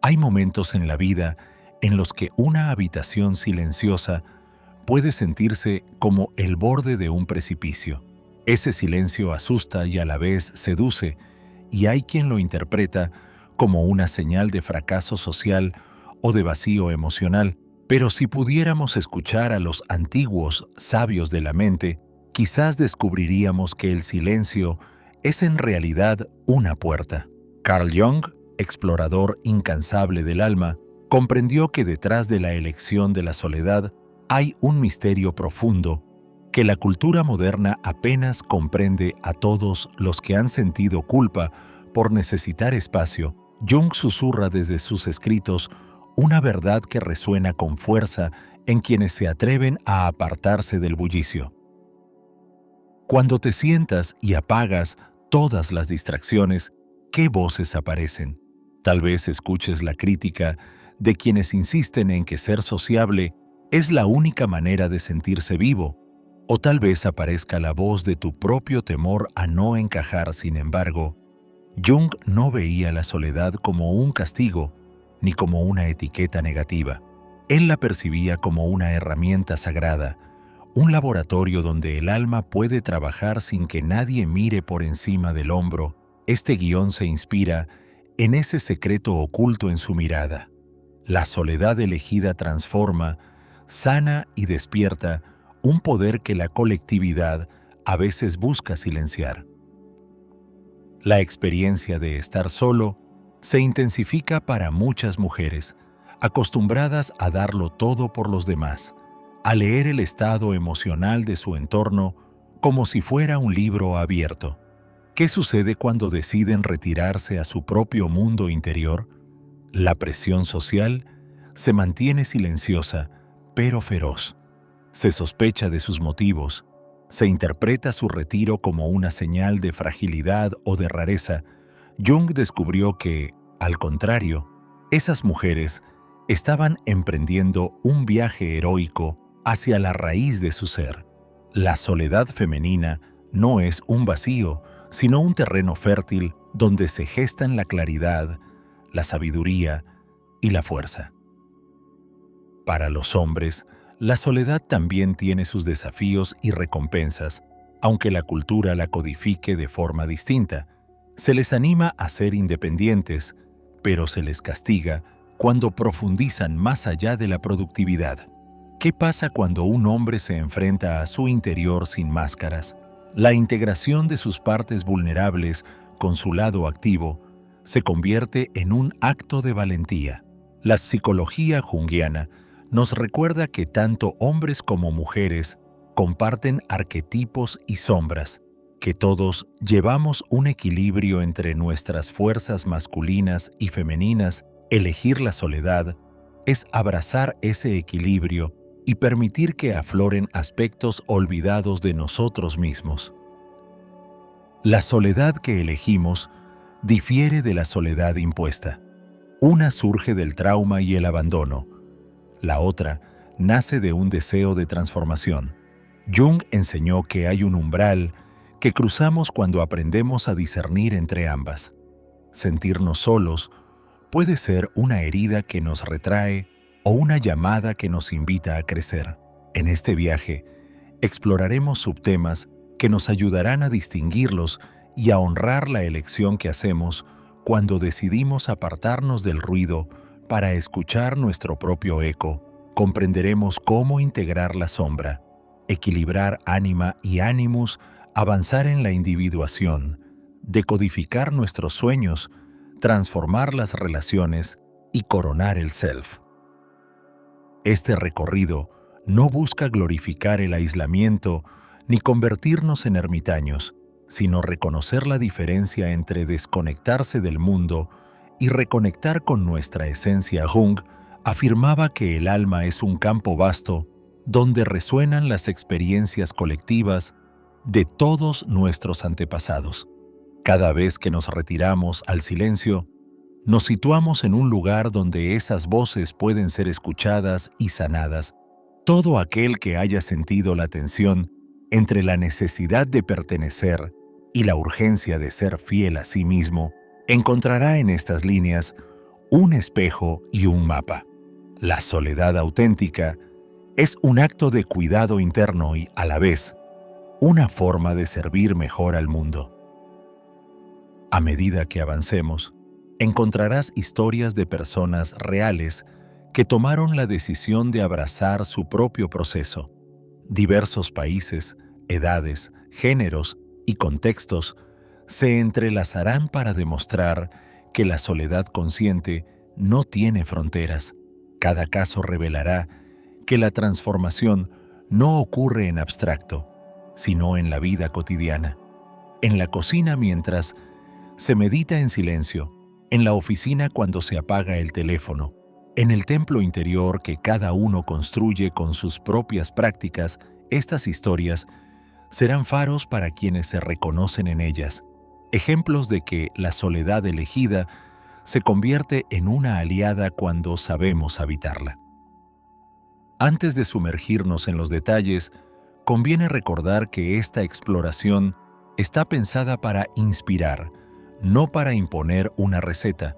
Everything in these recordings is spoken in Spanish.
Hay momentos en la vida en los que una habitación silenciosa puede sentirse como el borde de un precipicio. Ese silencio asusta y a la vez seduce, y hay quien lo interpreta como una señal de fracaso social o de vacío emocional. Pero si pudiéramos escuchar a los antiguos sabios de la mente, quizás descubriríamos que el silencio es en realidad una puerta. Carl Jung, explorador incansable del alma, comprendió que detrás de la elección de la soledad hay un misterio profundo que la cultura moderna apenas comprende. A todos los que han sentido culpa por necesitar espacio, Jung susurra desde sus escritos una verdad que resuena con fuerza en quienes se atreven a apartarse del bullicio. Cuando te sientas y apagas todas las distracciones, ¿qué voces aparecen? Tal vez escuches la crítica de quienes insisten en que ser sociable es la única manera de sentirse vivo, o tal vez aparezca la voz de tu propio temor a no encajar. Sin embargo, Jung no veía la soledad como un castigo ni como una etiqueta negativa. Él la percibía como una herramienta sagrada, un laboratorio donde el alma puede trabajar sin que nadie mire por encima del hombro. Este guión se inspira en ese secreto oculto en su mirada. La soledad elegida transforma, sana y despierta un poder que la colectividad a veces busca silenciar. La experiencia de estar solo se intensifica para muchas mujeres, acostumbradas a darlo todo por los demás, a leer el estado emocional de su entorno como si fuera un libro abierto. ¿Qué sucede cuando deciden retirarse a su propio mundo interior? La presión social se mantiene silenciosa, pero feroz. Se sospecha de sus motivos, se interpreta su retiro como una señal de fragilidad o de rareza. Jung descubrió que, al contrario, esas mujeres estaban emprendiendo un viaje heroico hacia la raíz de su ser. La soledad femenina no es un vacío, sino un terreno fértil donde se gestan la claridad, la sabiduría y la fuerza. Para los hombres, la soledad también tiene sus desafíos y recompensas, aunque la cultura la codifique de forma distinta. Se les anima a ser independientes, pero se les castiga cuando profundizan más allá de la productividad. ¿Qué pasa cuando un hombre se enfrenta a su interior sin máscaras? La integración de sus partes vulnerables con su lado activo se convierte en un acto de valentía. La psicología junguiana nos recuerda que tanto hombres como mujeres comparten arquetipos y sombras, que todos llevamos un equilibrio entre nuestras fuerzas masculinas y femeninas. Elegir la soledad es abrazar ese equilibrio y permitir que afloren aspectos olvidados de nosotros mismos. La soledad que elegimos difiere de la soledad impuesta. Una surge del trauma y el abandono. La otra nace de un deseo de transformación. Jung enseñó que hay un umbral que cruzamos cuando aprendemos a discernir entre ambas. Sentirnos solos puede ser una herida que nos retrae o una llamada que nos invita a crecer. En este viaje, exploraremos subtemas que nos ayudarán a distinguirlos y a honrar la elección que hacemos cuando decidimos apartarnos del ruido para escuchar nuestro propio eco. Comprenderemos cómo integrar la sombra, equilibrar ánima y ánimus, avanzar en la individuación, decodificar nuestros sueños, transformar las relaciones y coronar el self. Este recorrido no busca glorificar el aislamiento ni convertirnos en ermitaños, sino reconocer la diferencia entre desconectarse del mundo y reconectar con nuestra esencia. Jung afirmaba que el alma es un campo vasto donde resuenan las experiencias colectivas de todos nuestros antepasados. Cada vez que nos retiramos al silencio, nos situamos en un lugar donde esas voces pueden ser escuchadas y sanadas. Todo aquel que haya sentido la tensión entre la necesidad de pertenecer y la urgencia de ser fiel a sí mismo, encontrará en estas líneas un espejo y un mapa. La soledad auténtica es un acto de cuidado interno y, a la vez, una forma de servir mejor al mundo. A medida que avancemos, encontrarás historias de personas reales que tomaron la decisión de abrazar su propio proceso. Diversos países, edades, géneros y contextos se entrelazarán para demostrar que la soledad consciente no tiene fronteras. Cada caso revelará que la transformación no ocurre en abstracto, sino en la vida cotidiana. En la cocina mientras se medita en silencio, en la oficina cuando se apaga el teléfono, en el templo interior que cada uno construye con sus propias prácticas. Estas historias serán faros para quienes se reconocen en ellas, ejemplos de que la soledad elegida se convierte en una aliada cuando sabemos habitarla. Antes de sumergirnos en los detalles, conviene recordar que esta exploración está pensada para inspirar, no para imponer una receta.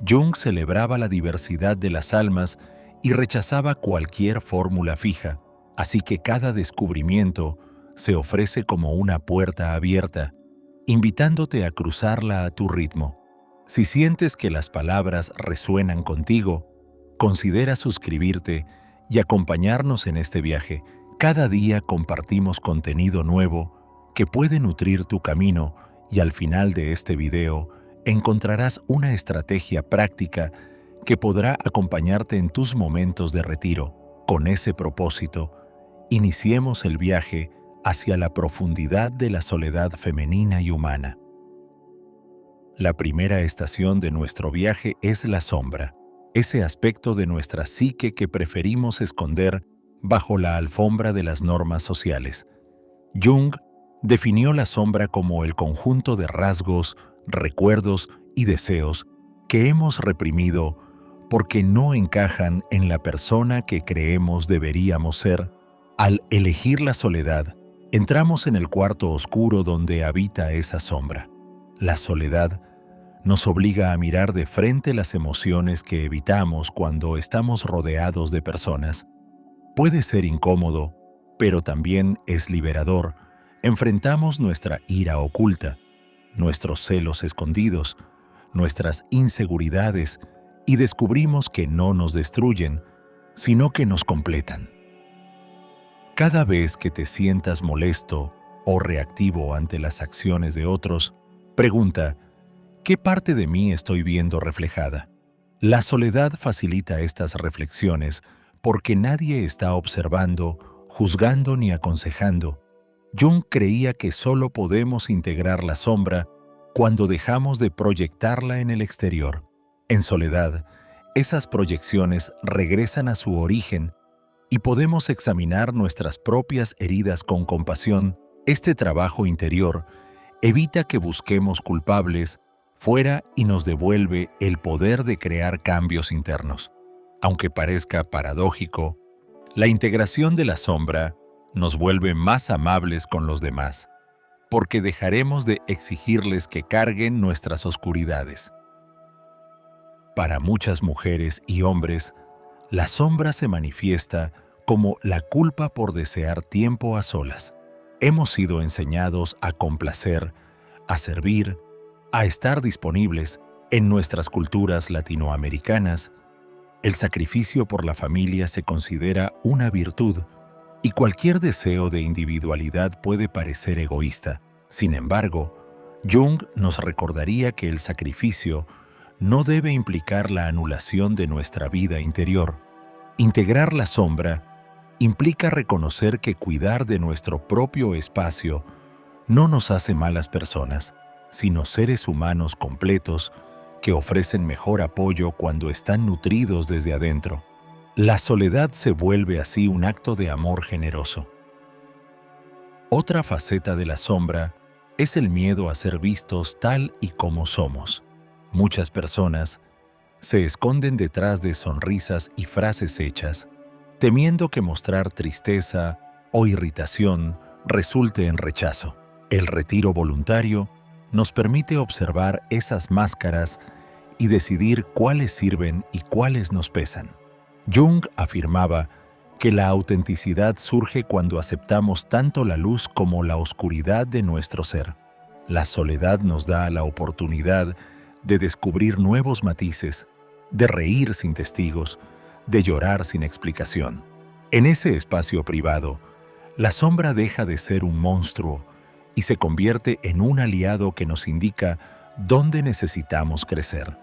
Jung celebraba la diversidad de las almas y rechazaba cualquier fórmula fija, así que cada descubrimiento se ofrece como una puerta abierta, invitándote a cruzarla a tu ritmo. Si sientes que las palabras resuenan contigo, considera suscribirte y acompañarnos en este viaje. Cada día compartimos contenido nuevo que puede nutrir tu camino y al final de este video encontrarás una estrategia práctica que podrá acompañarte en tus momentos de retiro. Con ese propósito, iniciemos el viaje hacia la profundidad de la soledad femenina y humana. La primera estación de nuestro viaje es la sombra, ese aspecto de nuestra psique que preferimos esconder bajo la alfombra de las normas sociales. Jung definió la sombra como el conjunto de rasgos, recuerdos y deseos que hemos reprimido porque no encajan en la persona que creemos deberíamos ser. Al elegir la soledad, entramos en el cuarto oscuro donde habita esa sombra. La soledad nos obliga a mirar de frente las emociones que evitamos cuando estamos rodeados de personas. Puede ser incómodo, pero también es liberador. Enfrentamos nuestra ira oculta, nuestros celos escondidos, nuestras inseguridades y descubrimos que no nos destruyen, sino que nos completan. Cada vez que te sientas molesto o reactivo ante las acciones de otros, pregunta, ¿qué parte de mí estoy viendo reflejada? La soledad facilita estas reflexiones porque nadie está observando, juzgando ni aconsejando. Jung creía que solo podemos integrar la sombra cuando dejamos de proyectarla en el exterior. En soledad, esas proyecciones regresan a su origen y podemos examinar nuestras propias heridas con compasión. Este trabajo interior evita que busquemos culpables fuera y nos devuelve el poder de crear cambios internos. Aunque parezca paradójico, la integración de la sombra nos vuelve más amables con los demás, porque dejaremos de exigirles que carguen nuestras oscuridades. Para muchas mujeres y hombres, la sombra se manifiesta como la culpa por desear tiempo a solas. Hemos sido enseñados a complacer, a servir, a estar disponibles. En nuestras culturas latinoamericanas, el sacrificio por la familia se considera una virtud y cualquier deseo de individualidad puede parecer egoísta. Sin embargo, Jung nos recordaría que el sacrificio no debe implicar la anulación de nuestra vida interior. Integrar la sombra implica reconocer que cuidar de nuestro propio espacio no nos hace malas personas, sino seres humanos completos que ofrecen mejor apoyo cuando están nutridos desde adentro. La soledad se vuelve así un acto de amor generoso. Otra faceta de la sombra es el miedo a ser vistos tal y como somos. Muchas personas se esconden detrás de sonrisas y frases hechas, temiendo que mostrar tristeza o irritación resulte en rechazo. El retiro voluntario nos permite observar esas máscaras y decidir cuáles sirven y cuáles nos pesan. Jung afirmaba que la autenticidad surge cuando aceptamos tanto la luz como la oscuridad de nuestro ser. La soledad nos da la oportunidad de descubrir nuevos matices, de reír sin testigos, de llorar sin explicación. En ese espacio privado, la sombra deja de ser un monstruo y se convierte en un aliado que nos indica dónde necesitamos crecer.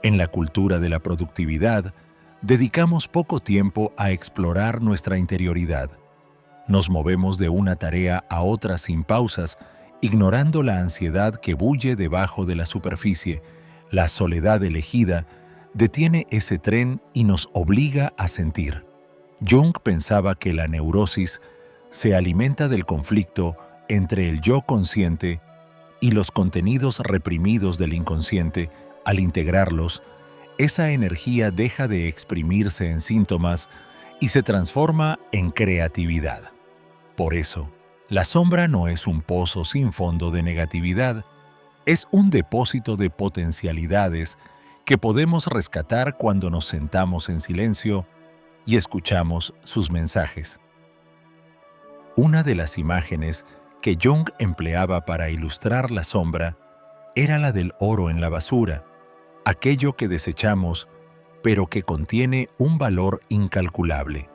En la cultura de la productividad, dedicamos poco tiempo a explorar nuestra interioridad. Nos movemos de una tarea a otra sin pausas, ignorando la ansiedad que bulle debajo de la superficie. La soledad elegida detiene ese tren y nos obliga a sentir. Jung pensaba que la neurosis se alimenta del conflicto entre el yo consciente y los contenidos reprimidos del inconsciente. Al integrarlos, esa energía deja de exprimirse en síntomas y se transforma en creatividad. Por eso, la sombra no es un pozo sin fondo de negatividad, es un depósito de potencialidades que podemos rescatar cuando nos sentamos en silencio y escuchamos sus mensajes. Una de las imágenes que Jung empleaba para ilustrar la sombra era la del oro en la basura, aquello que desechamos, pero que contiene un valor incalculable.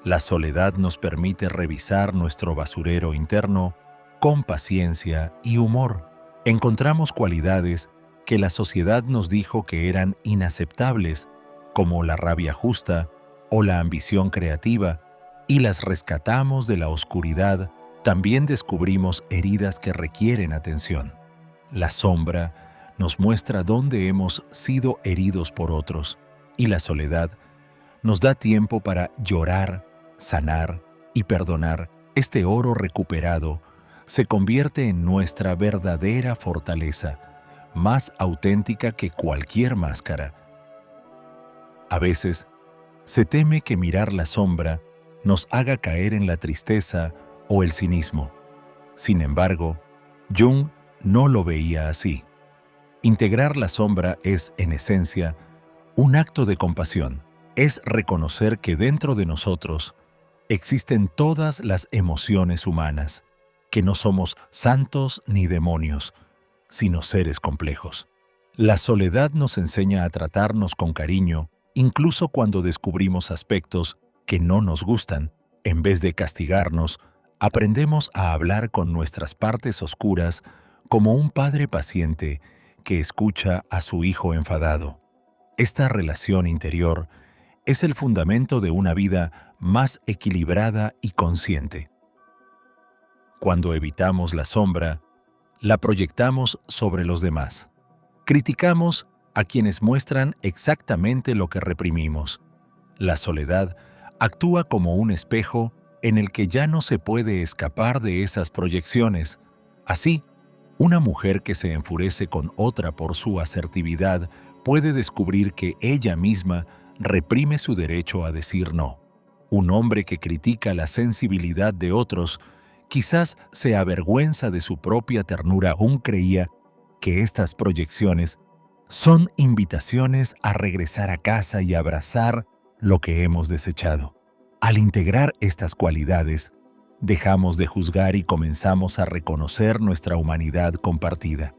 La soledad nos permite revisar nuestro basurero interno con paciencia y humor. Encontramos cualidades que la sociedad nos dijo que eran inaceptables, como la rabia justa o la ambición creativa, y las rescatamos de la oscuridad. También descubrimos heridas que requieren atención. La sombra nos muestra dónde hemos sido heridos por otros, y la soledad nos da tiempo para llorar, sanar y perdonar. Este oro recuperado se convierte en nuestra verdadera fortaleza, más auténtica que cualquier máscara. A veces, se teme que mirar la sombra nos haga caer en la tristeza o el cinismo. Sin embargo, Jung no lo veía así. Integrar la sombra es, en esencia, un acto de compasión. Es reconocer que dentro de nosotros existen todas las emociones humanas, que no somos santos ni demonios, sino seres complejos. La soledad nos enseña a tratarnos con cariño, incluso cuando descubrimos aspectos que no nos gustan. En vez de castigarnos, aprendemos a hablar con nuestras partes oscuras como un padre paciente que escucha a su hijo enfadado. Esta relación interior es el fundamento de una vida más equilibrada y consciente. Cuando evitamos la sombra, la proyectamos sobre los demás. Criticamos a quienes muestran exactamente lo que reprimimos. La soledad actúa como un espejo en el que ya no se puede escapar de esas proyecciones. Así, una mujer que se enfurece con otra por su asertividad puede descubrir que ella misma reprime su derecho a decir no. Un hombre que critica la sensibilidad de otros quizás se avergüenza de su propia ternura. Aún creía que estas proyecciones son invitaciones a regresar a casa y abrazar lo que hemos desechado. Al integrar estas cualidades, dejamos de juzgar y comenzamos a reconocer nuestra humanidad compartida.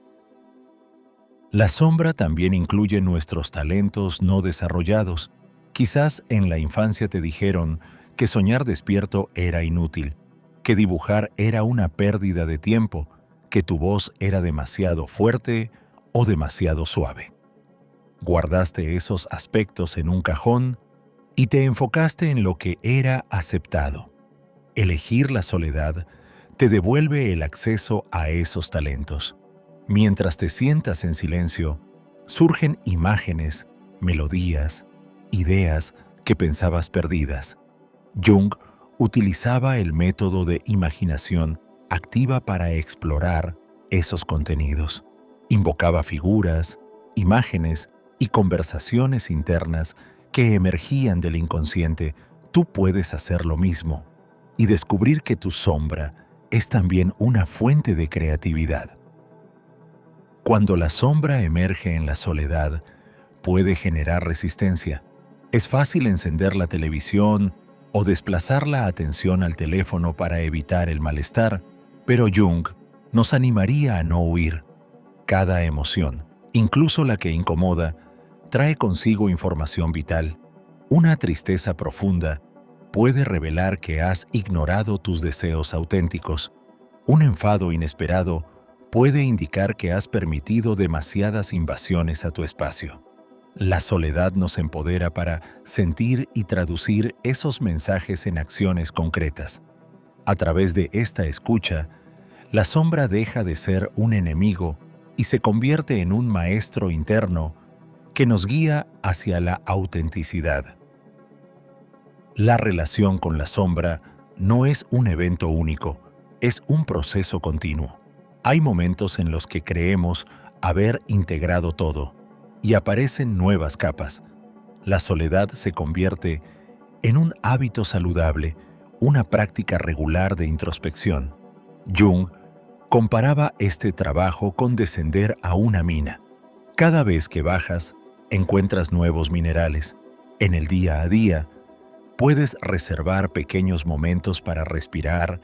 La sombra también incluye nuestros talentos no desarrollados. Quizás en la infancia te dijeron que soñar despierto era inútil, que dibujar era una pérdida de tiempo, que tu voz era demasiado fuerte o demasiado suave. Guardaste esos aspectos en un cajón y te enfocaste en lo que era aceptado. Elegir la soledad te devuelve el acceso a esos talentos. Mientras te sientas en silencio, surgen imágenes, melodías, ideas que pensabas perdidas. Jung utilizaba el método de imaginación activa para explorar esos contenidos. Invocaba figuras, imágenes y conversaciones internas que emergían del inconsciente. Tú puedes hacer lo mismo y descubrir que tu sombra es también una fuente de creatividad. Cuando la sombra emerge en la soledad, puede generar resistencia. Es fácil encender la televisión o desplazar la atención al teléfono para evitar el malestar, pero Jung nos animaría a no huir. Cada emoción, incluso la que incomoda, trae consigo información vital. Una tristeza profunda puede revelar que has ignorado tus deseos auténticos. Un enfado inesperado puede indicar que has permitido demasiadas invasiones a tu espacio. La soledad nos empodera para sentir y traducir esos mensajes en acciones concretas. A través de esta escucha, la sombra deja de ser un enemigo y se convierte en un maestro interno que nos guía hacia la autenticidad. La relación con la sombra no es un evento único, es un proceso continuo. Hay momentos en los que creemos haber integrado todo y aparecen nuevas capas. La soledad se convierte en un hábito saludable, una práctica regular de introspección. Jung comparaba este trabajo con descender a una mina. Cada vez que bajas, encuentras nuevos minerales. En el día a día, puedes reservar pequeños momentos para respirar,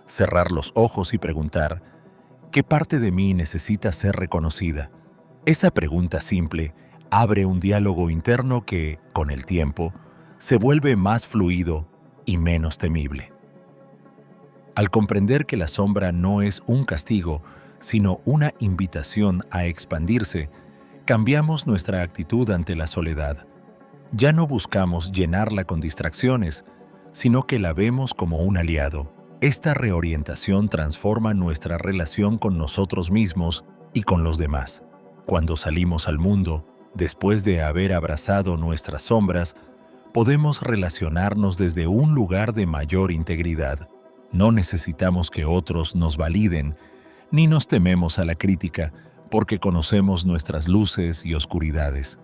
cerrar los ojos y preguntar, ¿qué parte de mí necesita ser reconocida? Esa pregunta simple abre un diálogo interno que, con el tiempo, se vuelve más fluido y menos temible. Al comprender que la sombra no es un castigo, sino una invitación a expandirse, cambiamos nuestra actitud ante la soledad. Ya no buscamos llenarla con distracciones, sino que la vemos como un aliado. Esta reorientación transforma nuestra relación con nosotros mismos y con los demás. Cuando salimos al mundo, después de haber abrazado nuestras sombras, podemos relacionarnos desde un lugar de mayor integridad. No necesitamos que otros nos validen, ni nos tememos a la crítica, porque conocemos nuestras luces y oscuridades.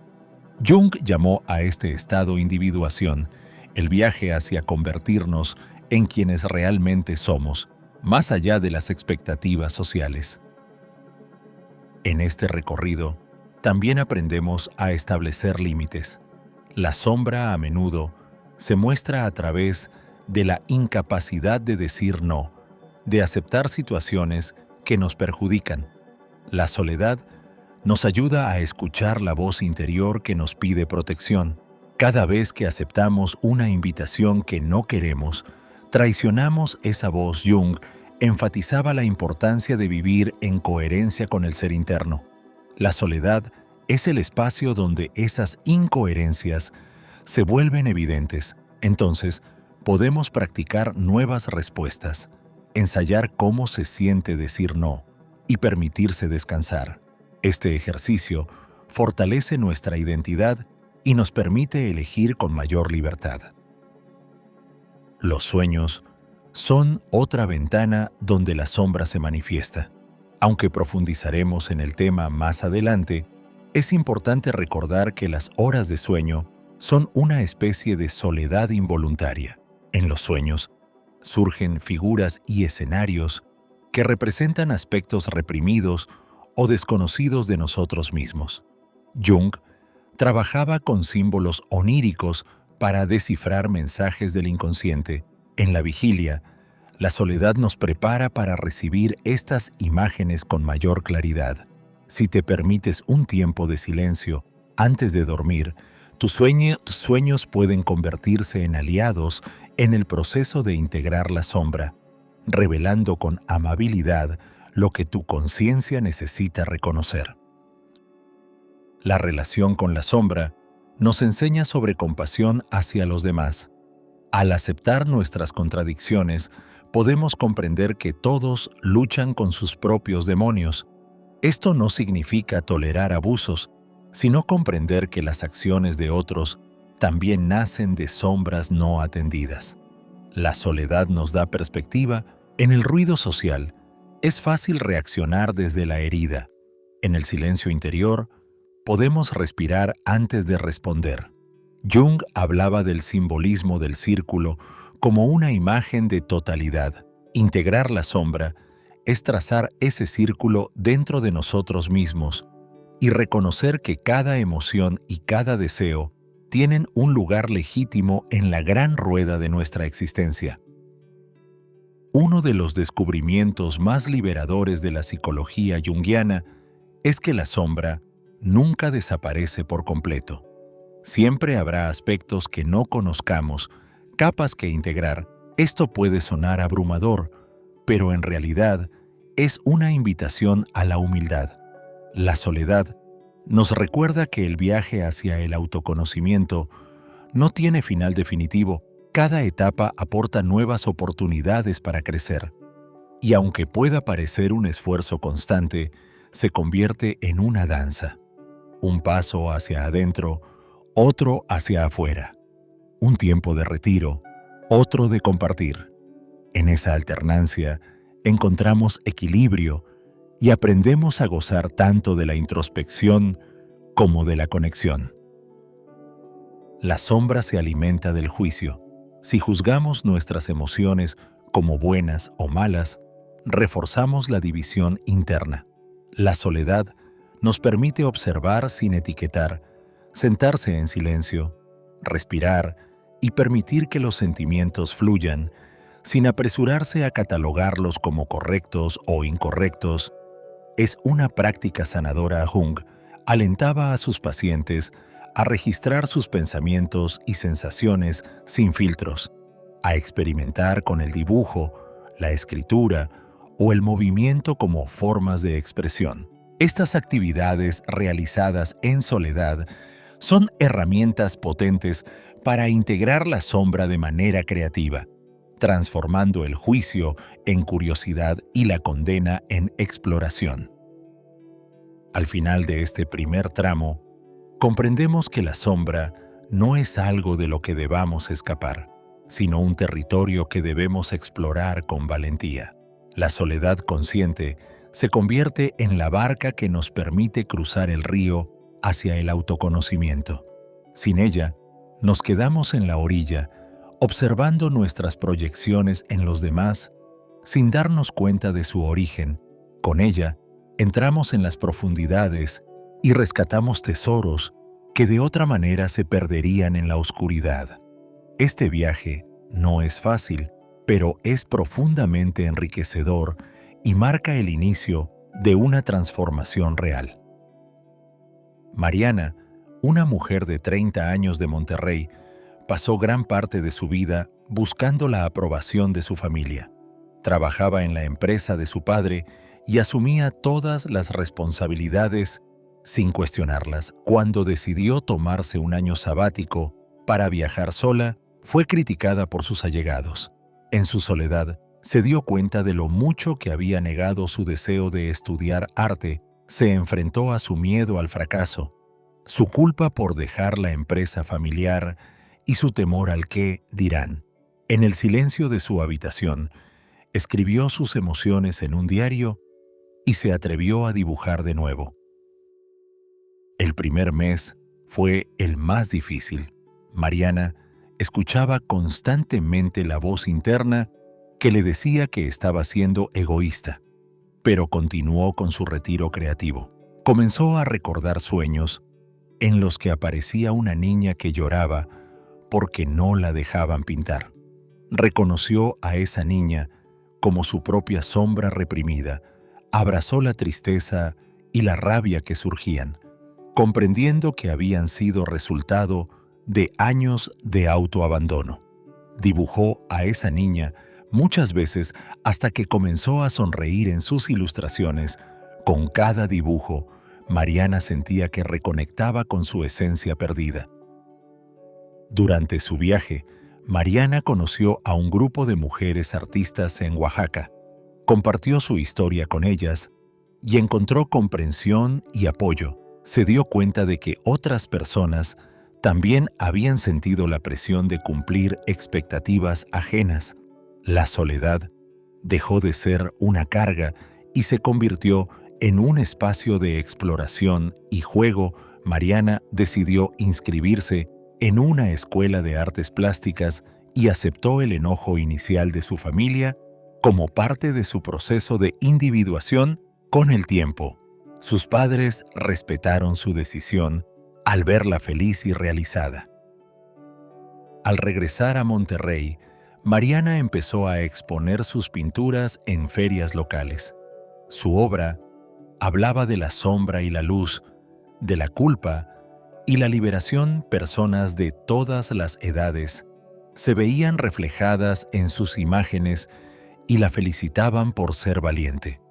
Jung llamó a este estado individuación, el viaje hacia convertirnos en quienes realmente somos, más allá de las expectativas sociales. En este recorrido, también aprendemos a establecer límites. La sombra a menudo se muestra a través de la incapacidad de decir no, de aceptar situaciones que nos perjudican. La soledad nos ayuda a escuchar la voz interior que nos pide protección. Cada vez que aceptamos una invitación que no queremos, traicionamos esa voz. Jung enfatizaba la importancia de vivir en coherencia con el ser interno. La soledad es el espacio donde esas incoherencias se vuelven evidentes. Entonces, podemos practicar nuevas respuestas, ensayar cómo se siente decir no y permitirse descansar. Este ejercicio fortalece nuestra identidad y nos permite elegir con mayor libertad. Los sueños son otra ventana donde la sombra se manifiesta. Aunque profundizaremos en el tema más adelante, es importante recordar que las horas de sueño son una especie de soledad involuntaria. En los sueños surgen figuras y escenarios que representan aspectos reprimidos o desconocidos de nosotros mismos. Jung trabajaba con símbolos oníricos para descifrar mensajes del inconsciente. En la vigilia, la soledad nos prepara para recibir estas imágenes con mayor claridad. Si te permites un tiempo de silencio antes de dormir, tus sueños pueden convertirse en aliados en el proceso de integrar la sombra, revelando con amabilidad lo que tu conciencia necesita reconocer. La relación con la sombra nos enseña sobre compasión hacia los demás. Al aceptar nuestras contradicciones, podemos comprender que todos luchan con sus propios demonios. Esto no significa tolerar abusos, sino comprender que las acciones de otros también nacen de sombras no atendidas. La soledad nos da perspectiva. En el ruido social, es fácil reaccionar desde la herida. En el silencio interior, podemos respirar antes de responder. Jung hablaba del simbolismo del círculo como una imagen de totalidad. Integrar la sombra es trazar ese círculo dentro de nosotros mismos y reconocer que cada emoción y cada deseo tienen un lugar legítimo en la gran rueda de nuestra existencia. Uno de los descubrimientos más liberadores de la psicología junguiana es que la sombra nunca desaparece por completo. Siempre habrá aspectos que no conozcamos, capas que integrar. Esto puede sonar abrumador, pero en realidad es una invitación a la humildad. La soledad nos recuerda que el viaje hacia el autoconocimiento no tiene final definitivo. Cada etapa aporta nuevas oportunidades para crecer. Y aunque pueda parecer un esfuerzo constante, se convierte en una danza. Un paso hacia adentro, otro hacia afuera. Un tiempo de retiro, otro de compartir. En esa alternancia encontramos equilibrio y aprendemos a gozar tanto de la introspección como de la conexión. La sombra se alimenta del juicio. Si juzgamos nuestras emociones como buenas o malas, reforzamos la división interna. La soledad nos permite observar sin etiquetar, sentarse en silencio, respirar y permitir que los sentimientos fluyan, sin apresurarse a catalogarlos como correctos o incorrectos. Es una práctica sanadora. Jung alentaba a sus pacientes a registrar sus pensamientos y sensaciones sin filtros, a experimentar con el dibujo, la escritura o el movimiento como formas de expresión. Estas actividades realizadas en soledad son herramientas potentes para integrar la sombra de manera creativa, transformando el juicio en curiosidad y la condena en exploración. Al final de este primer tramo, comprendemos que la sombra no es algo de lo que debamos escapar, sino un territorio que debemos explorar con valentía. La soledad consciente se convierte en la barca que nos permite cruzar el río hacia el autoconocimiento. Sin ella, nos quedamos en la orilla, observando nuestras proyecciones en los demás, sin darnos cuenta de su origen. Con ella, entramos en las profundidades y rescatamos tesoros que de otra manera se perderían en la oscuridad. Este viaje no es fácil, pero es profundamente enriquecedor y marca el inicio de una transformación real. Mariana, una mujer de 30 años de Monterrey, pasó gran parte de su vida buscando la aprobación de su familia. Trabajaba en la empresa de su padre y asumía todas las responsabilidades sin cuestionarlas. Cuando decidió tomarse un año sabático para viajar sola, fue criticada por sus allegados. En su soledad, se dio cuenta de lo mucho que había negado su deseo de estudiar arte. Se enfrentó a su miedo al fracaso, su culpa por dejar la empresa familiar y su temor al qué dirán. En el silencio de su habitación, escribió sus emociones en un diario y se atrevió a dibujar de nuevo. El primer mes fue el más difícil. Mariana escuchaba constantemente la voz interna que le decía que estaba siendo egoísta, pero continuó con su retiro creativo. Comenzó a recordar sueños en los que aparecía una niña que lloraba porque no la dejaban pintar. Reconoció a esa niña como su propia sombra reprimida, abrazó la tristeza y la rabia que surgían, comprendiendo que habían sido resultado de años de autoabandono. Dibujó a esa niña muchas veces hasta que comenzó a sonreír en sus ilustraciones. Con cada dibujo, Mariana sentía que reconectaba con su esencia perdida. Durante su viaje, Mariana conoció a un grupo de mujeres artistas en Oaxaca, compartió su historia con ellas y encontró comprensión y apoyo. Se dio cuenta de que otras personas también habían sentido la presión de cumplir expectativas ajenas. La soledad dejó de ser una carga y se convirtió en un espacio de exploración y juego. Mariana decidió inscribirse en una escuela de artes plásticas y aceptó el enojo inicial de su familia como parte de su proceso de individuación con el tiempo. Sus padres respetaron su decisión al verla feliz y realizada. Al regresar a Monterrey, Mariana empezó a exponer sus pinturas en ferias locales. Su obra hablaba de la sombra y la luz, de la culpa y la liberación. Personas de todas las edades se veían reflejadas en sus imágenes y la felicitaban por ser valiente.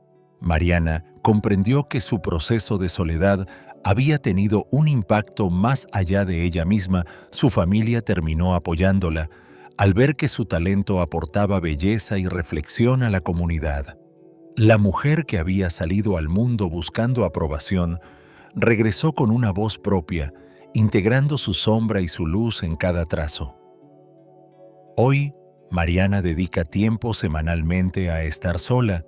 Mariana comprendió que su proceso de soledad había tenido un impacto más allá de ella misma. Su familia terminó apoyándola al ver que su talento aportaba belleza y reflexión a la comunidad. La mujer que había salido al mundo buscando aprobación regresó con una voz propia, integrando su sombra y su luz en cada trazo. Hoy, Mariana dedica tiempo semanalmente a estar sola,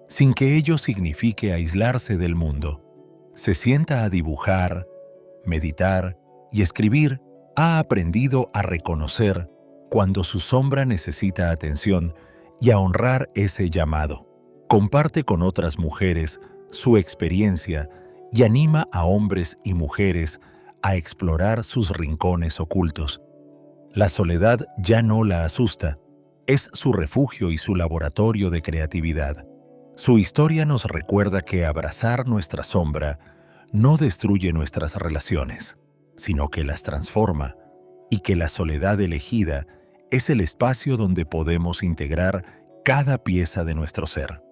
sin que ello signifique aislarse del mundo. Se sienta a dibujar, meditar y escribir. Ha aprendido a reconocer cuando su sombra necesita atención y a honrar ese llamado. Comparte con otras mujeres su experiencia y anima a hombres y mujeres a explorar sus rincones ocultos. La soledad ya no la asusta, es su refugio y su laboratorio de creatividad. Su historia nos recuerda que abrazar nuestra sombra no destruye nuestras relaciones, sino que las transforma, y que la soledad elegida es el espacio donde podemos integrar cada pieza de nuestro ser.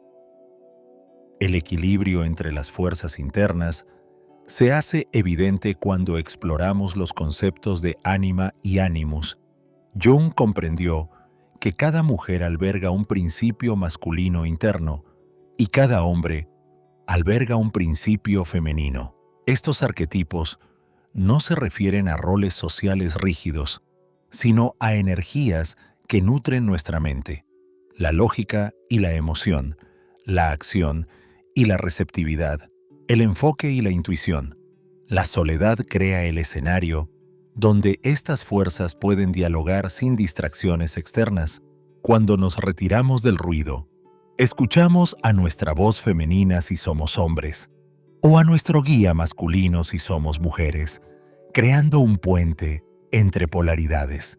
El equilibrio entre las fuerzas internas se hace evidente cuando exploramos los conceptos de ánima y ánimus. Jung comprendió que cada mujer alberga un principio masculino interno y cada hombre alberga un principio femenino. Estos arquetipos no se refieren a roles sociales rígidos, sino a energías que nutren nuestra mente, la lógica y la emoción, la acción y la receptividad, el enfoque y la intuición. La soledad crea el escenario donde estas fuerzas pueden dialogar sin distracciones externas. Cuando nos retiramos del ruido, escuchamos a nuestra voz femenina si somos hombres, o a nuestro guía masculino si somos mujeres, creando un puente entre polaridades.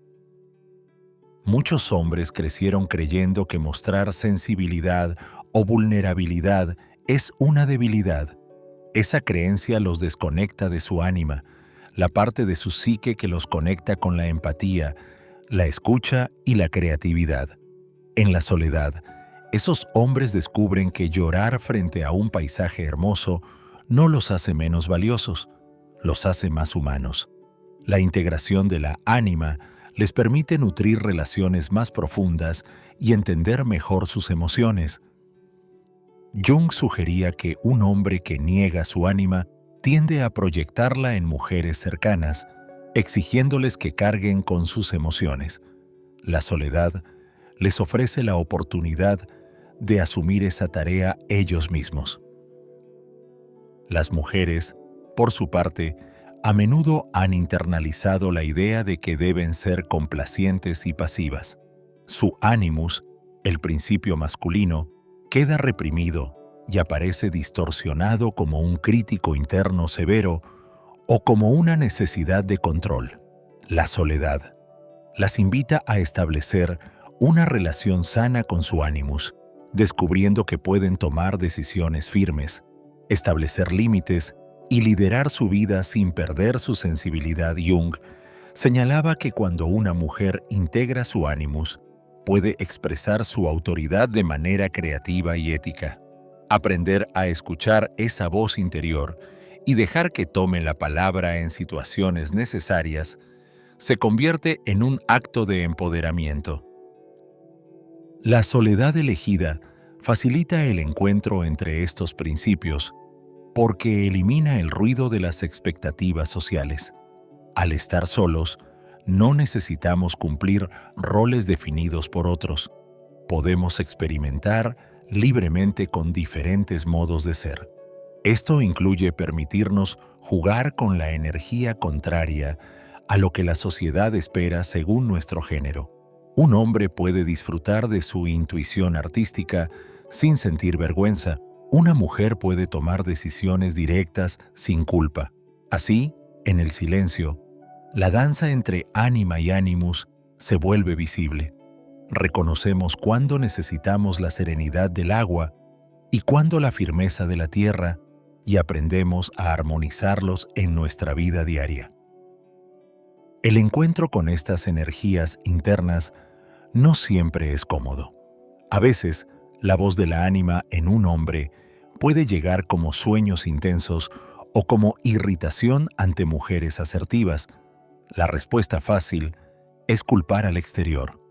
Muchos hombres crecieron creyendo que mostrar sensibilidad o vulnerabilidad es una debilidad. Esa creencia los desconecta de su ánima, la parte de su psique que los conecta con la empatía, la escucha y la creatividad. En la soledad, esos hombres descubren que llorar frente a un paisaje hermoso no los hace menos valiosos, los hace más humanos. La integración de la ánima les permite nutrir relaciones más profundas y entender mejor sus emociones. Jung sugería que un hombre que niega su ánima tiende a proyectarla en mujeres cercanas, exigiéndoles que carguen con sus emociones. La soledad les ofrece la oportunidad de asumir esa tarea ellos mismos. Las mujeres, por su parte, a menudo han internalizado la idea de que deben ser complacientes y pasivas. Su ánimus, el principio masculino, queda reprimido y aparece distorsionado como un crítico interno severo o como una necesidad de control. La soledad las invita a establecer una relación sana con su ánimus, descubriendo que pueden tomar decisiones firmes, establecer límites y liderar su vida sin perder su sensibilidad. Jung señalaba que cuando una mujer integra su ánimus, puede expresar su autoridad de manera creativa y ética. Aprender a escuchar esa voz interior y dejar que tome la palabra en situaciones necesarias se convierte en un acto de empoderamiento. La soledad elegida facilita el encuentro entre estos principios porque elimina el ruido de las expectativas sociales. Al estar solos, no necesitamos cumplir roles definidos por otros. Podemos experimentar libremente con diferentes modos de ser. Esto incluye permitirnos jugar con la energía contraria a lo que la sociedad espera según nuestro género. Un hombre puede disfrutar de su intuición artística sin sentir vergüenza. Una mujer puede tomar decisiones directas sin culpa. Así, en el silencio, la danza entre ánima y animus se vuelve visible. Reconocemos cuándo necesitamos la serenidad del agua y cuándo la firmeza de la tierra, y aprendemos a armonizarlos en nuestra vida diaria. El encuentro con estas energías internas no siempre es cómodo. A veces, la voz de la ánima en un hombre puede llegar como sueños intensos o como irritación ante mujeres asertivas. La respuesta fácil es culpar al exterior.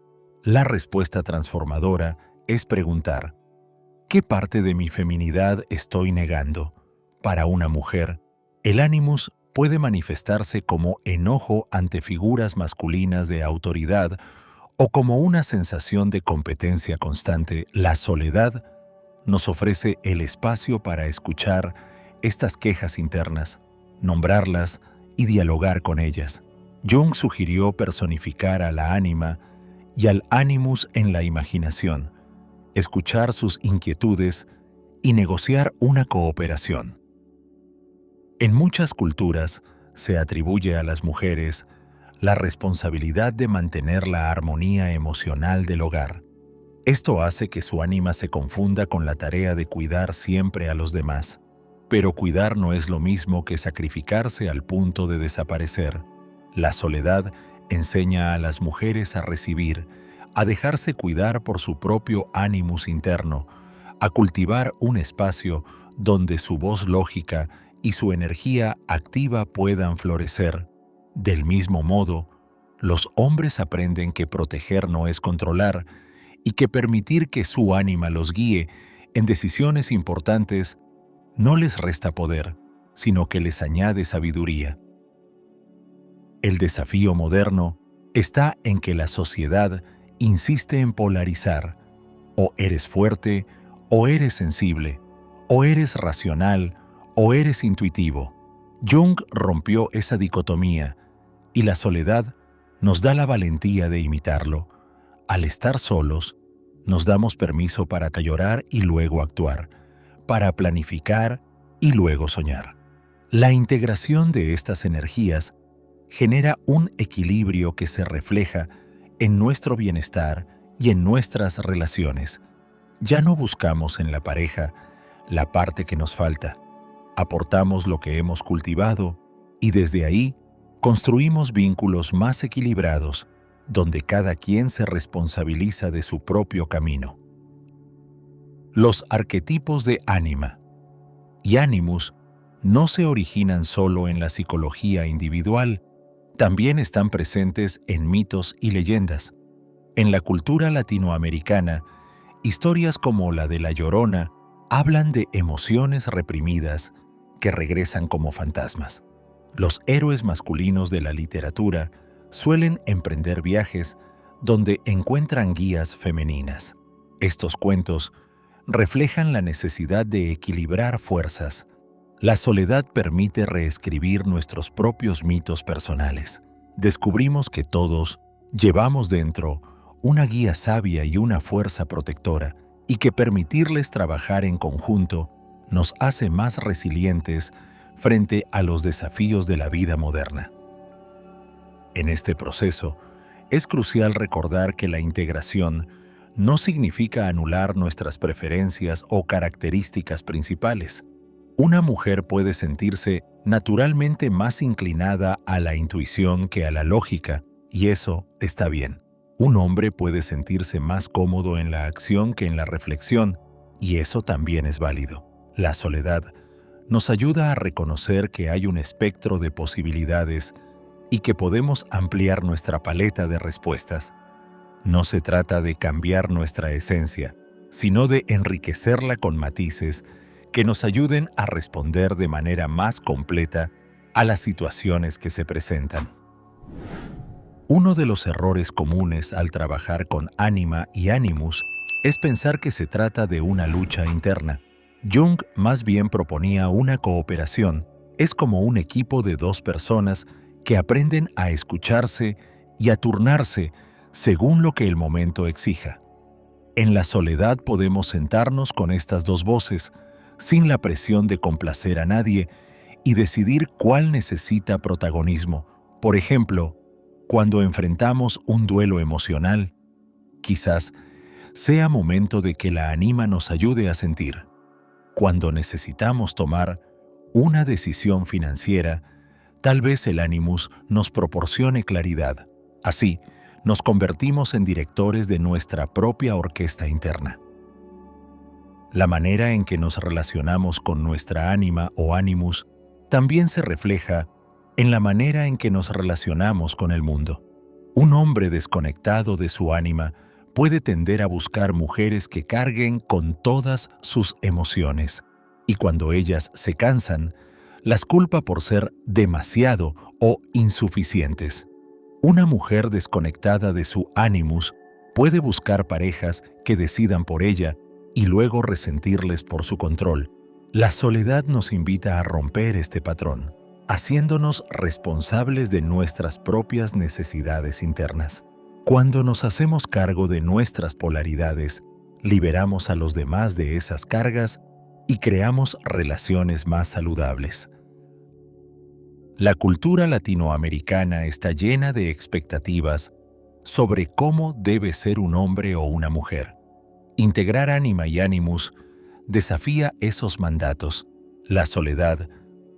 La respuesta transformadora es preguntar: ¿qué parte de mi feminidad estoy negando? Para una mujer, el animus puede manifestarse como enojo ante figuras masculinas de autoridad o como una sensación de competencia constante. La soledad nos ofrece el espacio para escuchar estas quejas internas, nombrarlas y dialogar con ellas. Jung sugirió personificar a la ánima y al animus en la imaginación, escuchar sus inquietudes y negociar una cooperación. En muchas culturas se atribuye a las mujeres la responsabilidad de mantener la armonía emocional del hogar. Esto hace que su ánima se confunda con la tarea de cuidar siempre a los demás. Pero cuidar no es lo mismo que sacrificarse al punto de desaparecer. La soledad enseña a las mujeres a recibir, a dejarse cuidar por su propio animus interno, a cultivar un espacio donde su voz lógica y su energía activa puedan florecer. Del mismo modo, los hombres aprenden que proteger no es controlar y que permitir que su ánima los guíe en decisiones importantes no les resta poder, sino que les añade sabiduría. El desafío moderno está en que la sociedad insiste en polarizar: o eres fuerte, o eres sensible, o eres racional, o eres intuitivo. Jung rompió esa dicotomía, y la soledad nos da la valentía de imitarlo. Al estar solos, nos damos permiso para llorar y luego actuar, para planificar y luego soñar. La integración de estas energías genera un equilibrio que se refleja en nuestro bienestar y en nuestras relaciones. Ya no buscamos en la pareja la parte que nos falta. Aportamos lo que hemos cultivado y desde ahí construimos vínculos más equilibrados, donde cada quien se responsabiliza de su propio camino. Los arquetipos de ánima y animus no se originan solo en la psicología individual, también están presentes en mitos y leyendas. En la cultura latinoamericana, historias como la de La Llorona hablan de emociones reprimidas que regresan como fantasmas. Los héroes masculinos de la literatura suelen emprender viajes donde encuentran guías femeninas. Estos cuentos reflejan la necesidad de equilibrar fuerzas. La soledad permite reescribir nuestros propios mitos personales. Descubrimos que todos llevamos dentro una guía sabia y una fuerza protectora, y que permitirles trabajar en conjunto nos hace más resilientes frente a los desafíos de la vida moderna. En este proceso, es crucial recordar que la integración no significa anular nuestras preferencias o características principales. Una mujer puede sentirse naturalmente más inclinada a la intuición que a la lógica, y eso está bien. Un hombre puede sentirse más cómodo en la acción que en la reflexión, y eso también es válido. La soledad nos ayuda a reconocer que hay un espectro de posibilidades y que podemos ampliar nuestra paleta de respuestas. No se trata de cambiar nuestra esencia, sino de enriquecerla con matices que nos ayuden a responder de manera más completa a las situaciones que se presentan. Uno de los errores comunes al trabajar con ánima y animus es pensar que se trata de una lucha interna. Jung más bien proponía una cooperación. Es como un equipo de dos personas que aprenden a escucharse y a turnarse según lo que el momento exija. En la soledad podemos sentarnos con estas dos voces, sin la presión de complacer a nadie, y decidir cuál necesita protagonismo. Por ejemplo, cuando enfrentamos un duelo emocional, quizás sea momento de que la anima nos ayude a sentir. Cuando necesitamos tomar una decisión financiera, tal vez el Animus nos proporcione claridad. Así, nos convertimos en directores de nuestra propia orquesta interna. La manera en que nos relacionamos con nuestra ánima o Animus también se refleja en la manera en que nos relacionamos con el mundo. Un hombre desconectado de su ánima puede tender a buscar mujeres que carguen con todas sus emociones, y cuando ellas se cansan, las culpa por ser demasiado o insuficientes. Una mujer desconectada de su Animus puede buscar parejas que decidan por ella y luego resentirles por su control. La soledad nos invita a romper este patrón, haciéndonos responsables de nuestras propias necesidades internas. Cuando nos hacemos cargo de nuestras polaridades, liberamos a los demás de esas cargas y creamos relaciones más saludables. La cultura latinoamericana está llena de expectativas sobre cómo debe ser un hombre o una mujer. Integrar ánima y Animus desafía esos mandatos. La soledad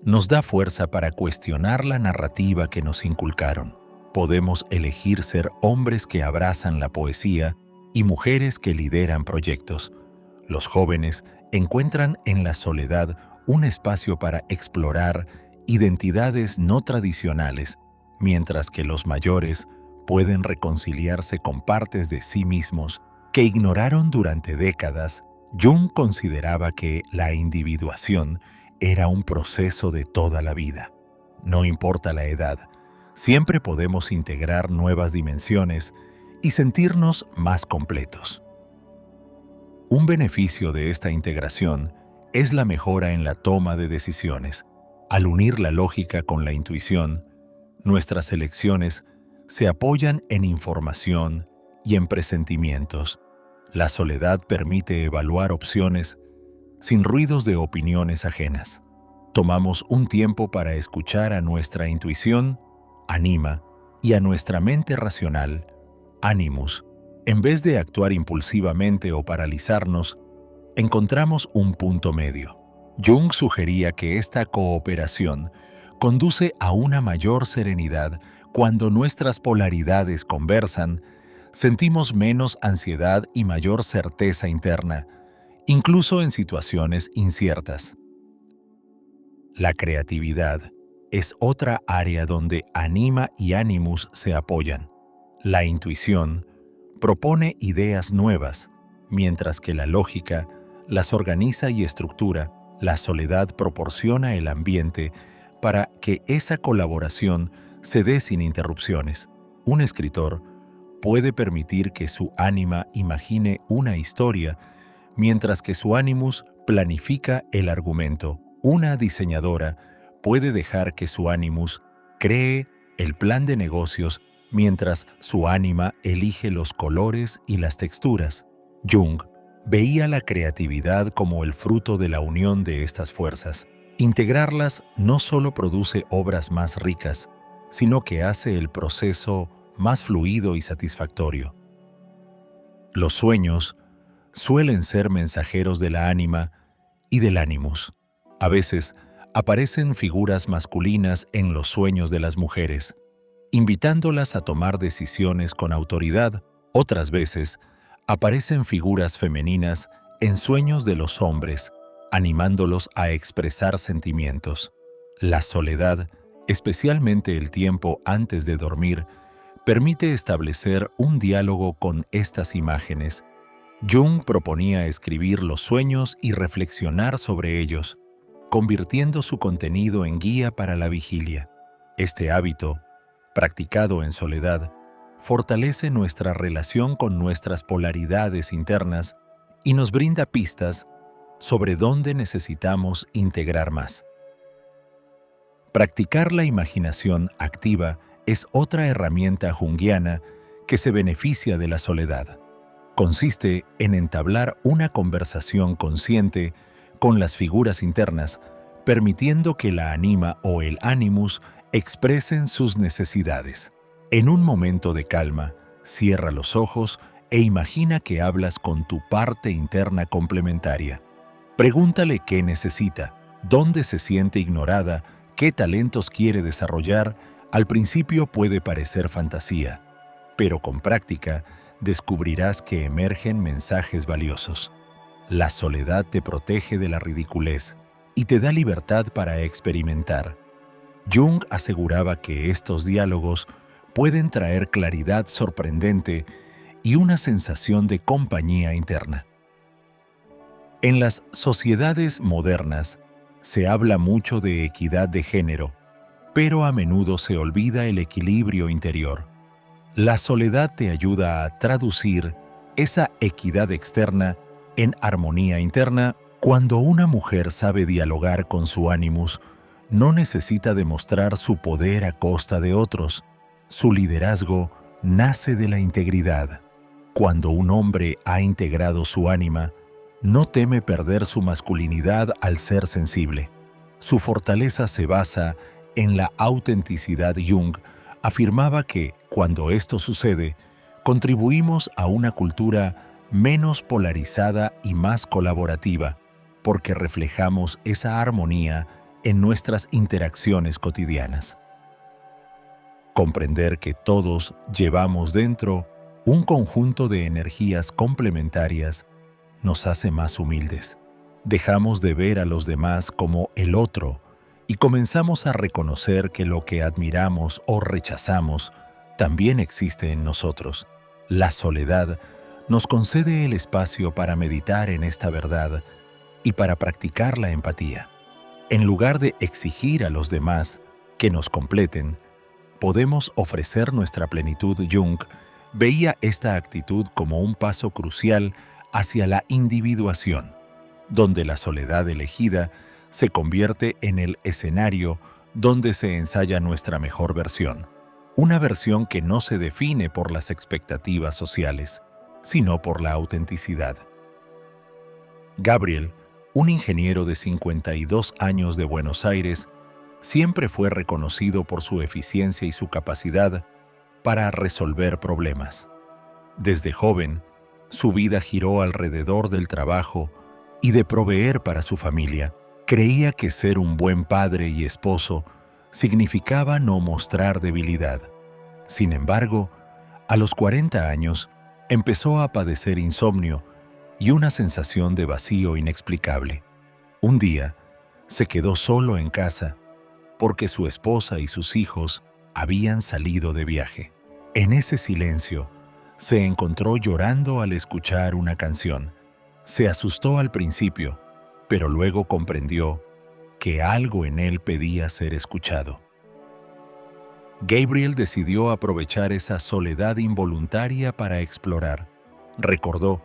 nos da fuerza para cuestionar la narrativa que nos inculcaron. Podemos elegir ser hombres que abrazan la poesía y mujeres que lideran proyectos. Los jóvenes encuentran en la soledad un espacio para explorar identidades no tradicionales, mientras que los mayores pueden reconciliarse con partes de sí mismos que ignoraron durante décadas. Jung consideraba que la individuación era un proceso de toda la vida. No importa la edad, siempre podemos integrar nuevas dimensiones y sentirnos más completos. Un beneficio de esta integración es la mejora en la toma de decisiones. Al unir la lógica con la intuición, nuestras elecciones se apoyan en información y en presentimientos. La soledad permite evaluar opciones sin ruidos de opiniones ajenas. Tomamos un tiempo para escuchar a nuestra intuición, anima, y a nuestra mente racional, Animus. En vez de actuar impulsivamente o paralizarnos, encontramos un punto medio. Jung sugería que esta cooperación conduce a una mayor serenidad. Cuando nuestras polaridades conversan, sentimos menos ansiedad y mayor certeza interna, incluso en situaciones inciertas. La creatividad es otra área donde anima y Animus se apoyan. La intuición propone ideas nuevas, mientras que la lógica las organiza y estructura. La soledad proporciona el ambiente para que esa colaboración se dé sin interrupciones. Un escritor puede permitir que su ánima imagine una historia, mientras que su Animus planifica el argumento. Una diseñadora puede dejar que su Animus cree el plan de negocios, mientras su ánima elige los colores y las texturas. Jung veía la creatividad como el fruto de la unión de estas fuerzas. Integrarlas no solo produce obras más ricas, sino que hace el proceso más fluido y satisfactorio. Los sueños suelen ser mensajeros de la ánima y del Animus. A veces aparecen figuras masculinas en los sueños de las mujeres, invitándolas a tomar decisiones con autoridad. Otras veces aparecen figuras femeninas en sueños de los hombres, animándolos a expresar sentimientos. La soledad, especialmente el tiempo antes de dormir, permite establecer un diálogo con estas imágenes. Jung proponía escribir los sueños y reflexionar sobre ellos, convirtiendo su contenido en guía para la vigilia. Este hábito, practicado en soledad, fortalece nuestra relación con nuestras polaridades internas y nos brinda pistas sobre dónde necesitamos integrar más. Practicar la imaginación activa es otra herramienta junguiana que se beneficia de la soledad. Consiste en entablar una conversación consciente con las figuras internas, permitiendo que la anima o el animus expresen sus necesidades. En un momento de calma, cierra los ojos e imagina que hablas con tu parte interna complementaria. Pregúntale qué necesita, dónde se siente ignorada, qué talentos quiere desarrollar. Al principio puede parecer fantasía, pero con práctica descubrirás que emergen mensajes valiosos. La soledad te protege de la ridiculez y te da libertad para experimentar. Jung aseguraba que estos diálogos pueden traer claridad sorprendente y una sensación de compañía interna. En las sociedades modernas se habla mucho de equidad de género, pero a menudo se olvida el equilibrio interior. La soledad te ayuda a traducir esa equidad externa en armonía interna. Cuando una mujer sabe dialogar con su animus, no necesita demostrar su poder a costa de otros. Su liderazgo nace de la integridad. Cuando un hombre ha integrado su ánima, no teme perder su masculinidad al ser sensible. Su fortaleza se basa en la autenticidad. Jung afirmaba que, cuando esto sucede, contribuimos a una cultura menos polarizada y más colaborativa, porque reflejamos esa armonía en nuestras interacciones cotidianas. Comprender que todos llevamos dentro un conjunto de energías complementarias nos hace más humildes. Dejamos de ver a los demás como el otro y comenzamos a reconocer que lo que admiramos o rechazamos también existe en nosotros. La soledad nos concede el espacio para meditar en esta verdad y para practicar la empatía. En lugar de exigir a los demás que nos completen, podemos ofrecer nuestra plenitud. Jung veía esta actitud como un paso crucial hacia la individuación, donde la soledad elegida se convierte en el escenario donde se ensaya nuestra mejor versión, una versión que no se define por las expectativas sociales, sino por la autenticidad. Gabriel, un ingeniero de 52 años de Buenos Aires, siempre fue reconocido por su eficiencia y su capacidad para resolver problemas. Desde joven, su vida giró alrededor del trabajo y de proveer para su familia. Creía que ser un buen padre y esposo significaba no mostrar debilidad. Sin embargo, a los 40 años, empezó a padecer insomnio y una sensación de vacío inexplicable. Un día, se quedó solo en casa porque su esposa y sus hijos habían salido de viaje. En ese silencio, se encontró llorando al escuchar una canción. Se asustó al principio, pero luego comprendió que algo en él pedía ser escuchado. Gabriel decidió aprovechar esa soledad involuntaria para explorar. Recordó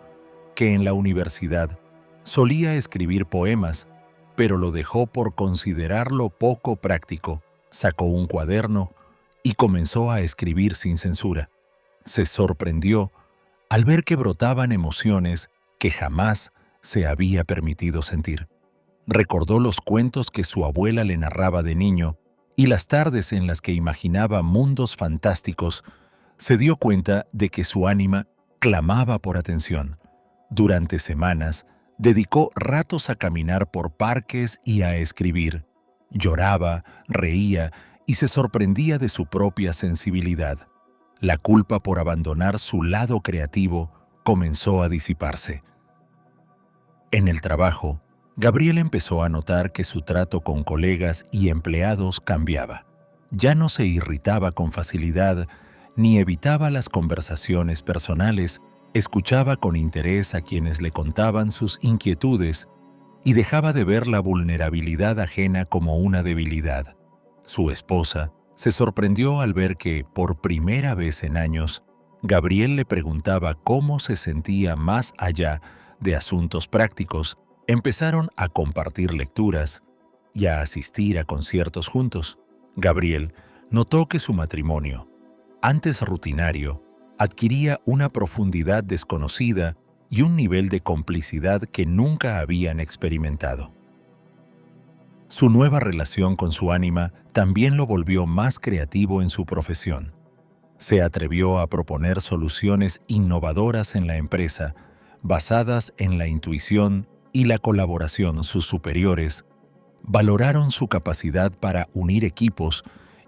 que en la universidad solía escribir poemas, pero lo dejó por considerarlo poco práctico. Sacó un cuaderno y comenzó a escribir sin censura. Se sorprendió al ver que brotaban emociones que jamás se había permitido sentir. Recordó los cuentos que su abuela le narraba de niño y las tardes en las que imaginaba mundos fantásticos. Se dio cuenta de que su ánima clamaba por atención. Durante semanas, dedicó ratos a caminar por parques y a escribir. Lloraba, reía y se sorprendía de su propia sensibilidad. La culpa por abandonar su lado creativo comenzó a disiparse. En el trabajo, Gabriel empezó a notar que su trato con colegas y empleados cambiaba. Ya no se irritaba con facilidad, ni evitaba las conversaciones personales, escuchaba con interés a quienes le contaban sus inquietudes y dejaba de ver la vulnerabilidad ajena como una debilidad. Su esposa se sorprendió al ver que, por primera vez en años, Gabriel le preguntaba cómo se sentía más allá de asuntos prácticos. Empezaron a compartir lecturas y a asistir a conciertos juntos. Gabriel notó que su matrimonio, antes rutinario, adquiría una profundidad desconocida y un nivel de complicidad que nunca habían experimentado. Su nueva relación con su ánima también lo volvió más creativo en su profesión. Se atrevió a proponer soluciones innovadoras en la empresa, basadas en la intuición y la colaboración. Sus superiores valoraron su capacidad para unir equipos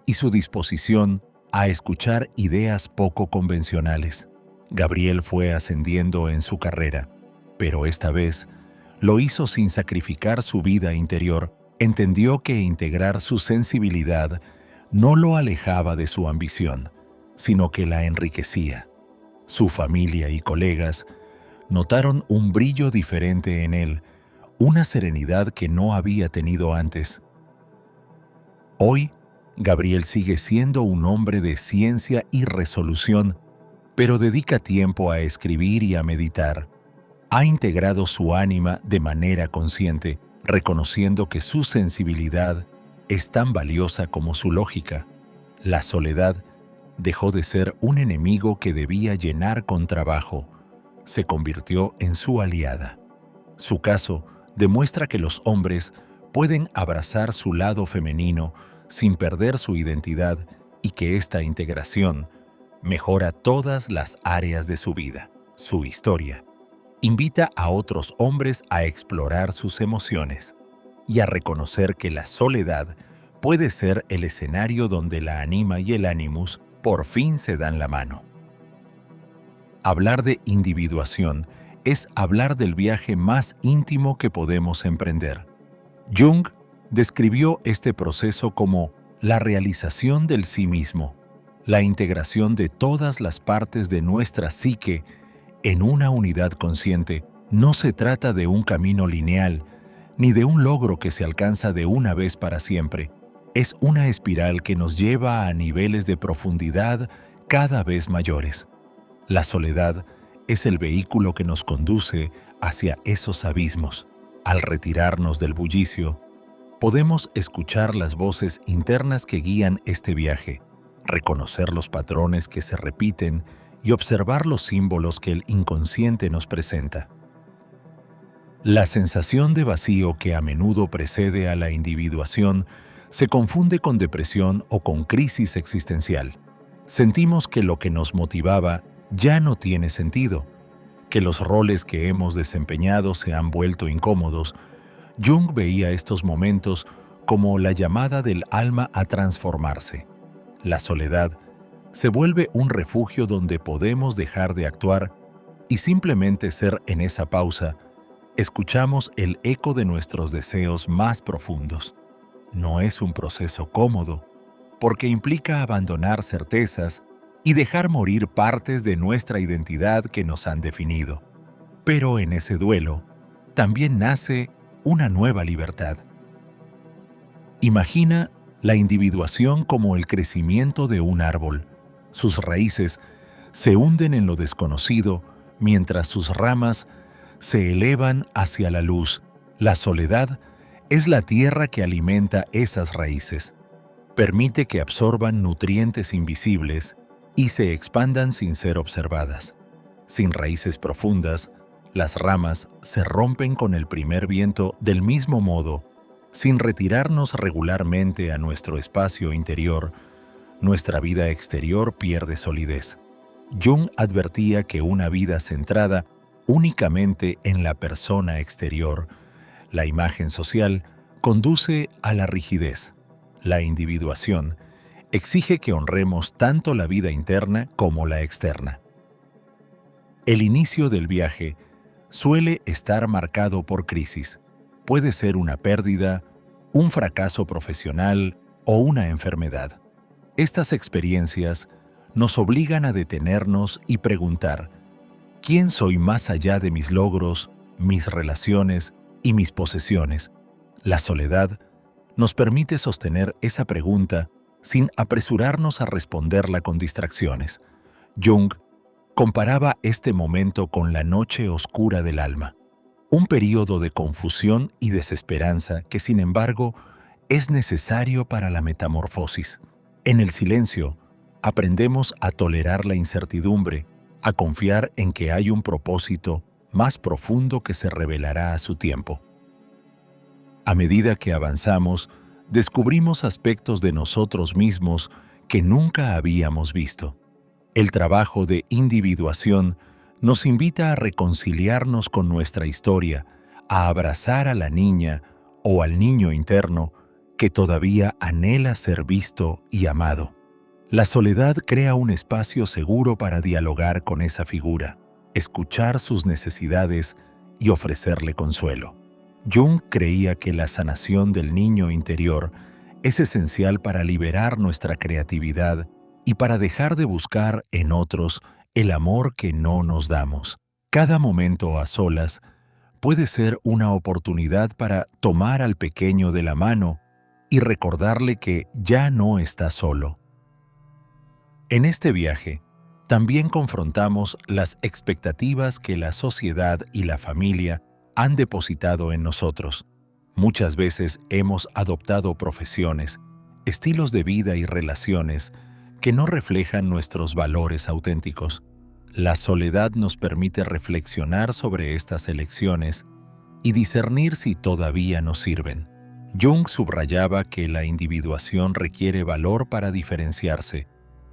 y su disposición a escuchar ideas poco convencionales. Gabriel fue ascendiendo en su carrera, pero esta vez lo hizo sin sacrificar su vida interior. Entendió que integrar su sensibilidad no lo alejaba de su ambición, sino que la enriquecía. Su familia y colegas notaron un brillo diferente en él, una serenidad que no había tenido antes. Hoy, Gabriel sigue siendo un hombre de ciencia y resolución, pero dedica tiempo a escribir y a meditar. Ha integrado su ánima de manera consciente, reconociendo que su sensibilidad es tan valiosa como su lógica. La soledad dejó de ser un enemigo que debía llenar con trabajo. Se convirtió en su aliada. Su caso demuestra que los hombres pueden abrazar su lado femenino sin perder su identidad y que esta integración mejora todas las áreas de su vida. Su historia invita a otros hombres a explorar sus emociones y a reconocer que la soledad puede ser el escenario donde la anima y el ánimus por fin se dan la mano. Hablar de individuación es hablar del viaje más íntimo que podemos emprender. Jung describió este proceso como la realización del sí mismo, la integración de todas las partes de nuestra psique en una unidad consciente. No se trata de un camino lineal, ni de un logro que se alcanza de una vez para siempre. Es una espiral que nos lleva a niveles de profundidad cada vez mayores. La soledad es el vehículo que nos conduce hacia esos abismos. Al retirarnos del bullicio, podemos escuchar las voces internas que guían este viaje, reconocer los patrones que se repiten y observar los símbolos que el inconsciente nos presenta. La sensación de vacío que a menudo precede a la individuación se confunde con depresión o con crisis existencial. Sentimos que lo que nos motivaba ya no tiene sentido, que los roles que hemos desempeñado se han vuelto incómodos. Jung veía estos momentos como la llamada del alma a transformarse. La soledad se vuelve un refugio donde podemos dejar de actuar y simplemente ser. En esa pausa, escuchamos el eco de nuestros deseos más profundos. No es un proceso cómodo, porque implica abandonar certezas y dejar morir partes de nuestra identidad que nos han definido. Pero en ese duelo también nace una nueva libertad. Imagina la individuación como el crecimiento de un árbol. Sus raíces se hunden en lo desconocido mientras sus ramas se elevan hacia la luz. La soledad es la tierra que alimenta esas raíces. Permite que absorban nutrientes invisibles y se expandan sin ser observadas. Sin raíces profundas, las ramas se rompen con el primer viento. Del mismo modo, sin retirarnos regularmente a nuestro espacio interior, nuestra vida exterior pierde solidez. Jung advertía que una vida centrada únicamente en la persona exterior, la imagen social, conduce a la rigidez. La individuación exige que honremos tanto la vida interna como la externa. El inicio del viaje suele estar marcado por crisis. Puede ser una pérdida, un fracaso profesional o una enfermedad. Estas experiencias nos obligan a detenernos y preguntar: ¿quién soy más allá de mis logros, mis relaciones y mis posesiones? La soledad nos permite sostener esa pregunta sin apresurarnos a responderla con distracciones. Jung comparaba este momento con la noche oscura del alma, un período de confusión y desesperanza que, sin embargo, es necesario para la metamorfosis. En el silencio, aprendemos a tolerar la incertidumbre, a confiar en que hay un propósito más profundo que se revelará a su tiempo. A medida que avanzamos, descubrimos aspectos de nosotros mismos que nunca habíamos visto. El trabajo de individuación nos invita a reconciliarnos con nuestra historia, a abrazar a la niña o al niño interno que todavía anhela ser visto y amado. La soledad crea un espacio seguro para dialogar con esa figura, escuchar sus necesidades y ofrecerle consuelo. Jung creía que la sanación del niño interior es esencial para liberar nuestra creatividad y para dejar de buscar en otros el amor que no nos damos. Cada momento a solas puede ser una oportunidad para tomar al pequeño de la mano y recordarle que ya no está solo. En este viaje, también confrontamos las expectativas que la sociedad y la familia han depositado en nosotros. Muchas veces hemos adoptado profesiones, estilos de vida y relaciones que no reflejan nuestros valores auténticos. La soledad nos permite reflexionar sobre estas elecciones y discernir si todavía nos sirven. Jung subrayaba que la individuación requiere valor para diferenciarse,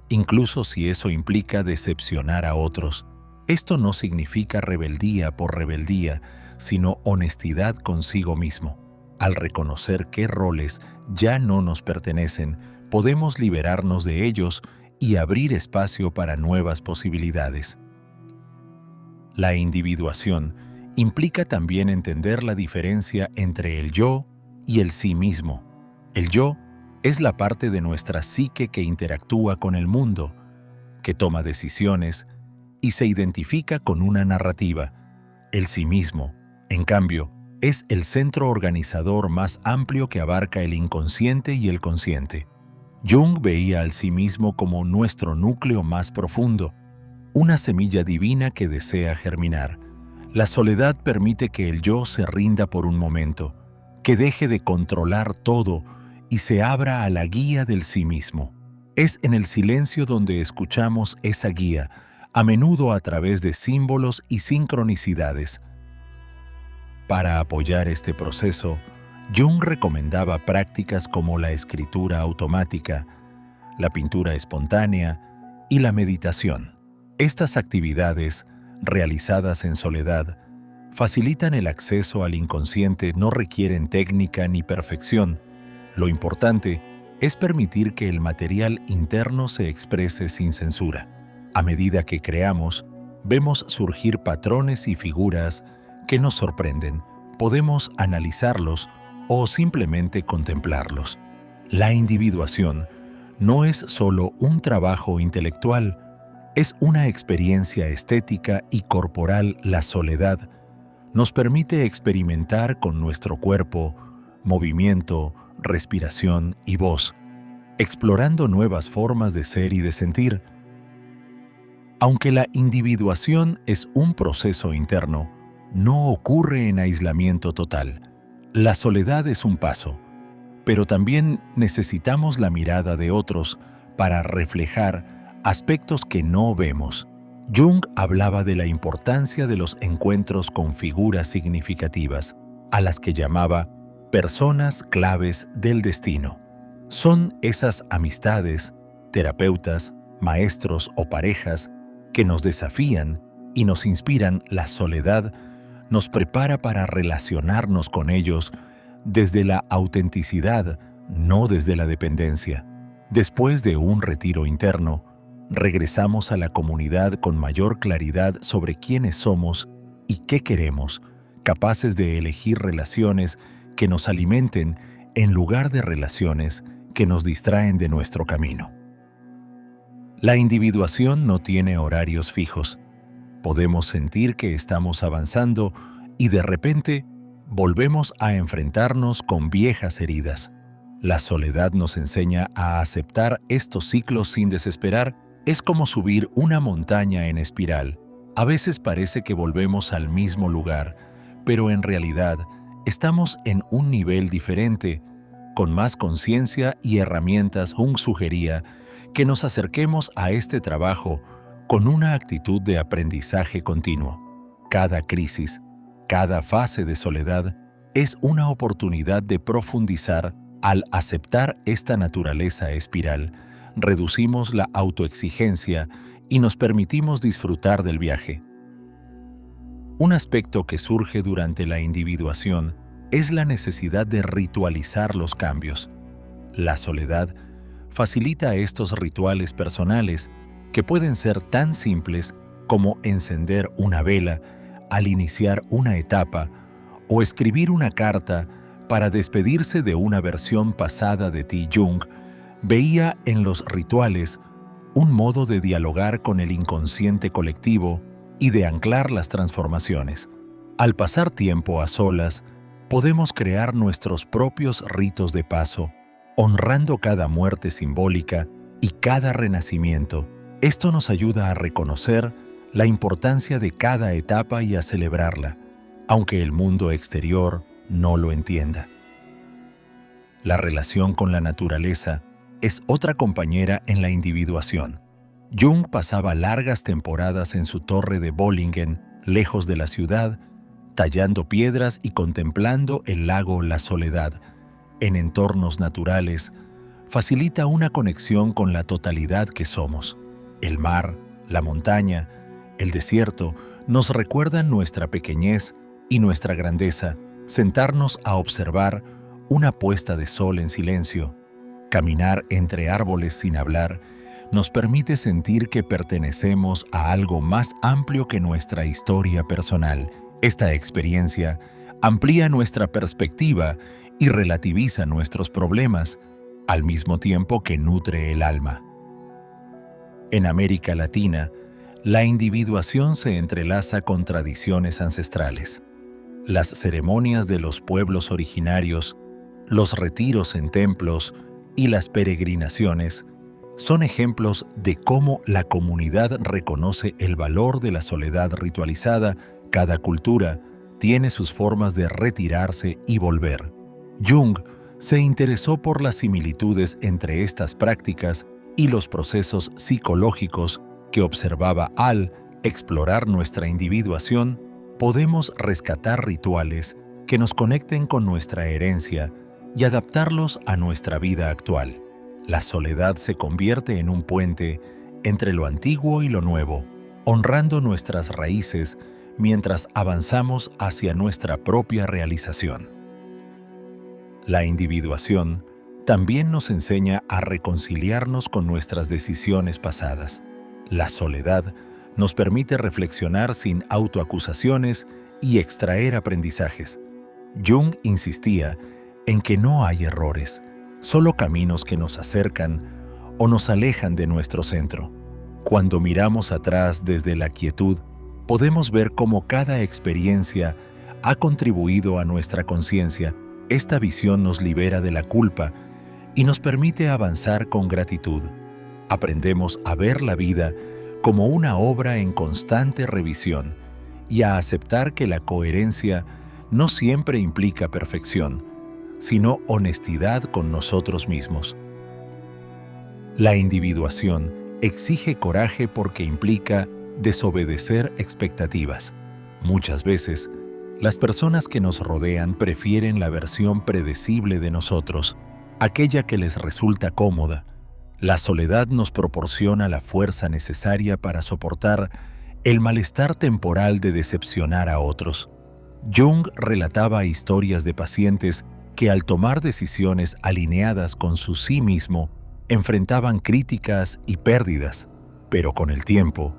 incluso si eso implica decepcionar a otros. Esto no significa rebeldía por rebeldía, sino honestidad consigo mismo. Al reconocer qué roles ya no nos pertenecen, podemos liberarnos de ellos y abrir espacio para nuevas posibilidades. La individuación implica también entender la diferencia entre el yo y el sí mismo. El yo es la parte de nuestra psique que interactúa con el mundo, que toma decisiones y se identifica con una narrativa. El sí mismo, en cambio, es el centro organizador más amplio que abarca el inconsciente y el consciente. Jung veía al sí mismo como nuestro núcleo más profundo, una semilla divina que desea germinar. La soledad permite que el yo se rinda por un momento, que deje de controlar todo y se abra a la guía del sí mismo. Es en el silencio donde escuchamos esa guía, a menudo a través de símbolos y sincronicidades. Para apoyar este proceso, Jung recomendaba prácticas como la escritura automática, la pintura espontánea y la meditación. Estas actividades, realizadas en soledad, facilitan el acceso al inconsciente, no requieren técnica ni perfección. Lo importante es permitir que el material interno se exprese sin censura. A medida que creamos, vemos surgir patrones y figuras que nos sorprenden. Podemos analizarlos o simplemente contemplarlos. La individuación no es solo un trabajo intelectual, es una experiencia estética y corporal. La soledad nos permite experimentar con nuestro cuerpo, movimiento, respiración y voz, explorando nuevas formas de ser y de sentir. Aunque la individuación es un proceso interno, no ocurre en aislamiento total. La soledad es un paso, pero también necesitamos la mirada de otros para reflejar aspectos que no vemos. Jung hablaba de la importancia de los encuentros con figuras significativas, a las que llamaba personas claves del destino. Son esas amistades, terapeutas, maestros o parejas que nos desafían y nos inspiran. La soledad nos prepara para relacionarnos con ellos desde la autenticidad, no desde la dependencia. Después de un retiro interno, regresamos a la comunidad con mayor claridad sobre quiénes somos y qué queremos, capaces de elegir relaciones que nos alimenten en lugar de relaciones que nos distraen de nuestro camino. La individuación no tiene horarios fijos. Podemos sentir que estamos avanzando y de repente volvemos a enfrentarnos con viejas heridas. La soledad nos enseña a aceptar estos ciclos sin desesperar. Es como subir una montaña en espiral. A veces parece que volvemos al mismo lugar, pero en realidad estamos en un nivel diferente, con más conciencia y herramientas. Jung sugería que nos acerquemos a este trabajo con una actitud de aprendizaje continuo. Cada crisis, cada fase de soledad es una oportunidad de profundizar. Al aceptar esta naturaleza espiral, reducimos la autoexigencia y nos permitimos disfrutar del viaje. Un aspecto que surge durante la individuación es la necesidad de ritualizar los cambios. La soledad facilita estos rituales personales que pueden ser tan simples como encender una vela al iniciar una etapa o escribir una carta para despedirse de una versión pasada de ti. Jung veía en los rituales un modo de dialogar con el inconsciente colectivo y de anclar las transformaciones. Al pasar tiempo a solas, podemos crear nuestros propios ritos de paso, honrando cada muerte simbólica y cada renacimiento. Esto nos ayuda a reconocer la importancia de cada etapa y a celebrarla, aunque el mundo exterior no lo entienda. La relación con la naturaleza es otra compañera en la individuación. Jung pasaba largas temporadas en su torre de Bollingen, lejos de la ciudad, tallando piedras y contemplando el lago La Soledad. En entornos naturales, facilita una conexión con la totalidad que somos. El mar, la montaña, el desierto nos recuerdan nuestra pequeñez y nuestra grandeza. Sentarnos a observar una puesta de sol en silencio, caminar entre árboles sin hablar, nos permite sentir que pertenecemos a algo más amplio que nuestra historia personal. Esta experiencia amplía nuestra perspectiva y relativiza nuestros problemas, al mismo tiempo que nutre el alma. En América Latina, la individuación se entrelaza con tradiciones ancestrales. Las ceremonias de los pueblos originarios, los retiros en templos y las peregrinaciones son ejemplos de cómo la comunidad reconoce el valor de la soledad ritualizada. Cada cultura tiene sus formas de retirarse y volver. Jung se interesó por las similitudes entre estas prácticas y los procesos psicológicos que observaba. Al explorar nuestra individuación, podemos rescatar rituales que nos conecten con nuestra herencia y adaptarlos a nuestra vida actual. La soledad se convierte en un puente entre lo antiguo y lo nuevo, honrando nuestras raíces mientras avanzamos hacia nuestra propia realización. La individuación también nos enseña a reconciliarnos con nuestras decisiones pasadas. La soledad nos permite reflexionar sin autoacusaciones y extraer aprendizajes. Jung insistía en que no hay errores, solo caminos que nos acercan o nos alejan de nuestro centro. Cuando miramos atrás desde la quietud, podemos ver cómo cada experiencia ha contribuido a nuestra conciencia. Esta visión nos libera de la culpa y nos permite avanzar con gratitud. Aprendemos a ver la vida como una obra en constante revisión y a aceptar que la coherencia no siempre implica perfección, sino honestidad con nosotros mismos. La individuación exige coraje porque implica desobedecer expectativas. Muchas veces, las personas que nos rodean prefieren la versión predecible de nosotros, aquella que les resulta cómoda. La soledad nos proporciona la fuerza necesaria para soportar el malestar temporal de decepcionar a otros. Jung relataba historias de pacientes que al tomar decisiones alineadas con su sí mismo, enfrentaban críticas y pérdidas, pero con el tiempo,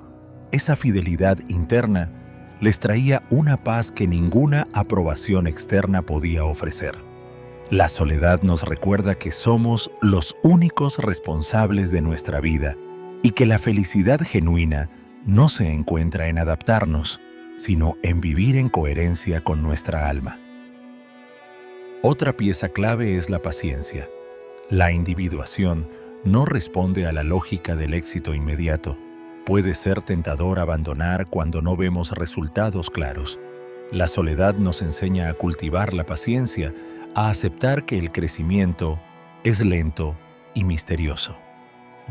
esa fidelidad interna les traía una paz que ninguna aprobación externa podía ofrecer. La soledad nos recuerda que somos los únicos responsables de nuestra vida y que la felicidad genuina no se encuentra en adaptarnos, sino en vivir en coherencia con nuestra alma. Otra pieza clave es la paciencia. La individuación no responde a la lógica del éxito inmediato. Puede ser tentador abandonar cuando no vemos resultados claros. La soledad nos enseña a cultivar la paciencia, a aceptar que el crecimiento es lento y misterioso.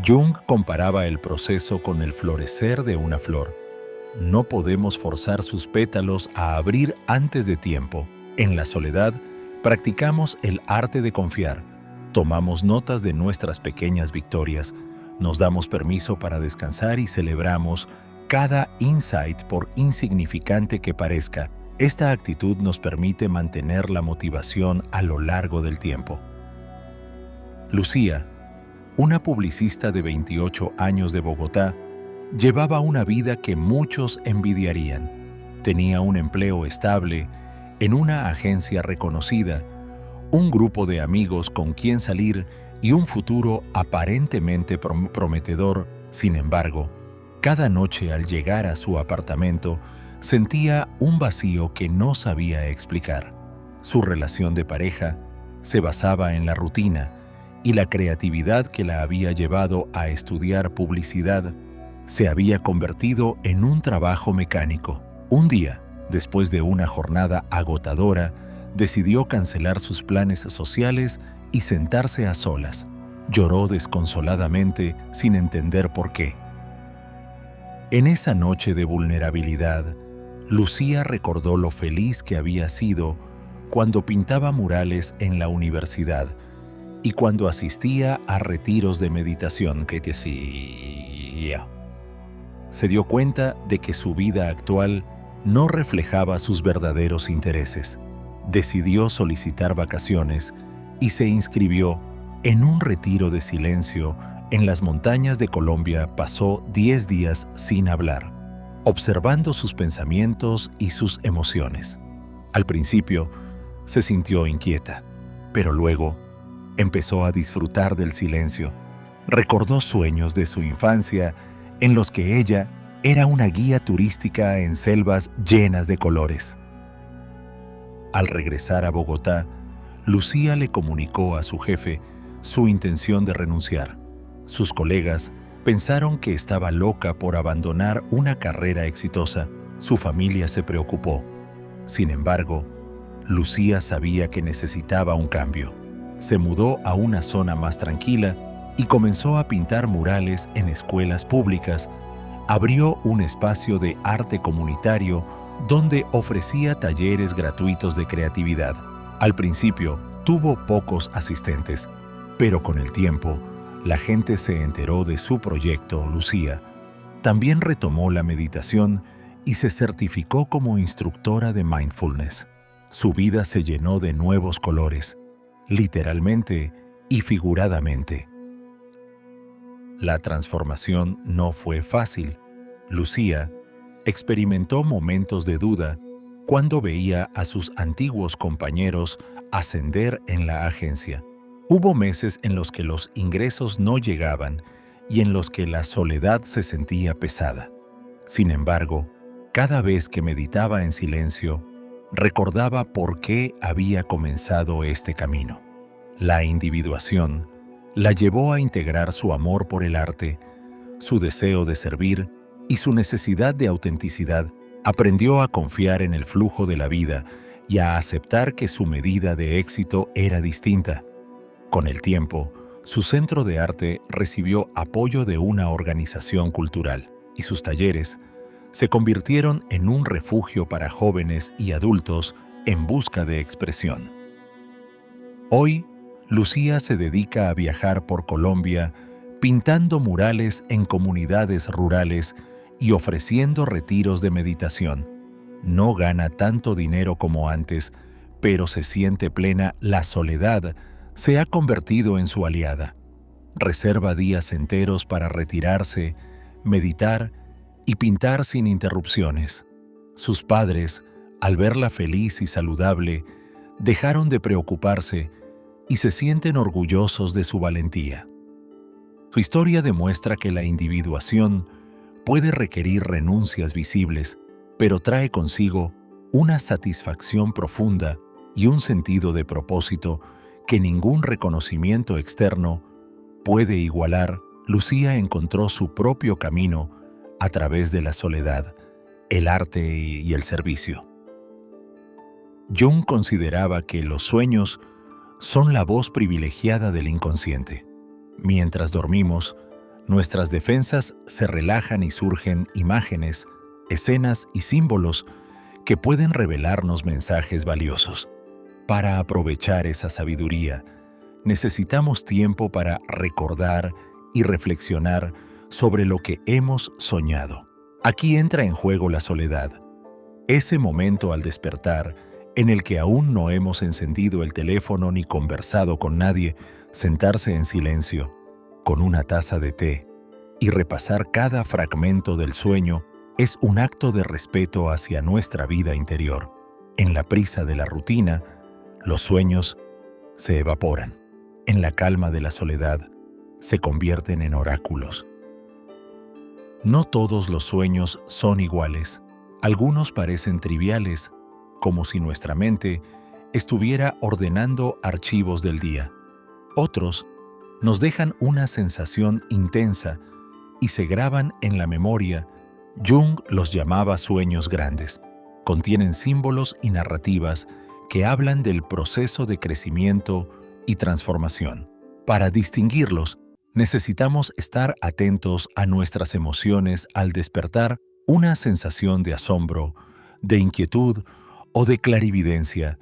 Jung comparaba el proceso con el florecer de una flor. No podemos forzar sus pétalos a abrir antes de tiempo. En la soledad, practicamos el arte de confiar. Tomamos notas de nuestras pequeñas victorias. Nos damos permiso para descansar y celebramos cada insight, por insignificante que parezca. Esta actitud nos permite mantener la motivación a lo largo del tiempo. Lucía, una publicista de 28 años de Bogotá, llevaba una vida que muchos envidiarían. Tenía un empleo estable en una agencia reconocida, un grupo de amigos con quien salir y un futuro aparentemente prometedor. Sin embargo, cada noche al llegar a su apartamento, sentía un vacío que no sabía explicar. Su relación de pareja se basaba en la rutina, y la creatividad que la había llevado a estudiar publicidad se había convertido en un trabajo mecánico. Un día, después de una jornada agotadora, decidió cancelar sus planes sociales y sentarse a solas. Lloró desconsoladamente sin entender por qué. En esa noche de vulnerabilidad, Lucía recordó lo feliz que había sido cuando pintaba murales en la universidad y cuando asistía a retiros de meditación que hacía. Se dio cuenta de que su vida actual no reflejaba sus verdaderos intereses. Decidió solicitar vacaciones y se inscribió en un retiro de silencio en las montañas de Colombia. Pasó 10 días sin hablar, observando sus pensamientos y sus emociones. Al principio, se sintió inquieta, pero luego empezó a disfrutar del silencio. Recordó sueños de su infancia en los que ella era una guía turística en selvas llenas de colores. Al regresar a Bogotá, Lucía le comunicó a su jefe su intención de renunciar. Sus colegas pensaron que estaba loca por abandonar una carrera exitosa. Su familia se preocupó. Sin embargo, Lucía sabía que necesitaba un cambio. Se mudó a una zona más tranquila y comenzó a pintar murales en escuelas públicas. Abrió un espacio de arte comunitario donde ofrecía talleres gratuitos de creatividad. Al principio, tuvo pocos asistentes, pero con el tiempo, la gente se enteró de su proyecto. Lucía también retomó la meditación y se certificó como instructora de mindfulness. Su vida se llenó de nuevos colores, literalmente y figuradamente. La transformación no fue fácil. Lucía experimentó momentos de duda cuando veía a sus antiguos compañeros ascender en la agencia. Hubo meses en los que los ingresos no llegaban y en los que la soledad se sentía pesada. Sin embargo, cada vez que meditaba en silencio, recordaba por qué había comenzado este camino. La individuación la llevó a integrar su amor por el arte, su deseo de servir y su necesidad de autenticidad. Aprendió a confiar en el flujo de la vida y a aceptar que su medida de éxito era distinta. Con el tiempo, su centro de arte recibió apoyo de una organización cultural y sus talleres se convirtieron en un refugio para jóvenes y adultos en busca de expresión. Hoy, Lucía se dedica a viajar por Colombia, pintando murales en comunidades rurales y ofreciendo retiros de meditación. No gana tanto dinero como antes, pero se siente plena. La soledad se ha convertido en su aliada. Reserva días enteros para retirarse, meditar y pintar sin interrupciones. Sus padres, al verla feliz y saludable, dejaron de preocuparse y se sienten orgullosos de su valentía. Su historia demuestra que la individuación puede requerir renuncias visibles, pero trae consigo una satisfacción profunda y un sentido de propósito que ningún reconocimiento externo puede igualar. Lucía encontró su propio camino a través de la soledad, el arte y el servicio. Jung consideraba que los sueños son la voz privilegiada del inconsciente. Mientras dormimos, Nuestras defensas se relajan y surgen imágenes, escenas y símbolos que pueden revelarnos mensajes valiosos. Para aprovechar esa sabiduría, necesitamos tiempo para recordar y reflexionar sobre lo que hemos soñado. Aquí entra en juego la soledad, ese momento al despertar en el que aún no hemos encendido el teléfono ni conversado con nadie, sentarse en silencio, con una taza de té, y repasar cada fragmento del sueño es un acto de respeto hacia nuestra vida interior. En la prisa de la rutina, los sueños se evaporan. En la calma de la soledad, se convierten en oráculos. No todos los sueños son iguales. Algunos parecen triviales, como si nuestra mente estuviera ordenando archivos del día. Otros nos dejan una sensación intensa y se graban en la memoria. Jung los llamaba sueños grandes. Contienen símbolos y narrativas que hablan del proceso de crecimiento y transformación. Para distinguirlos, necesitamos estar atentos a nuestras emociones al despertar. Una sensación de asombro, de inquietud o de clarividencia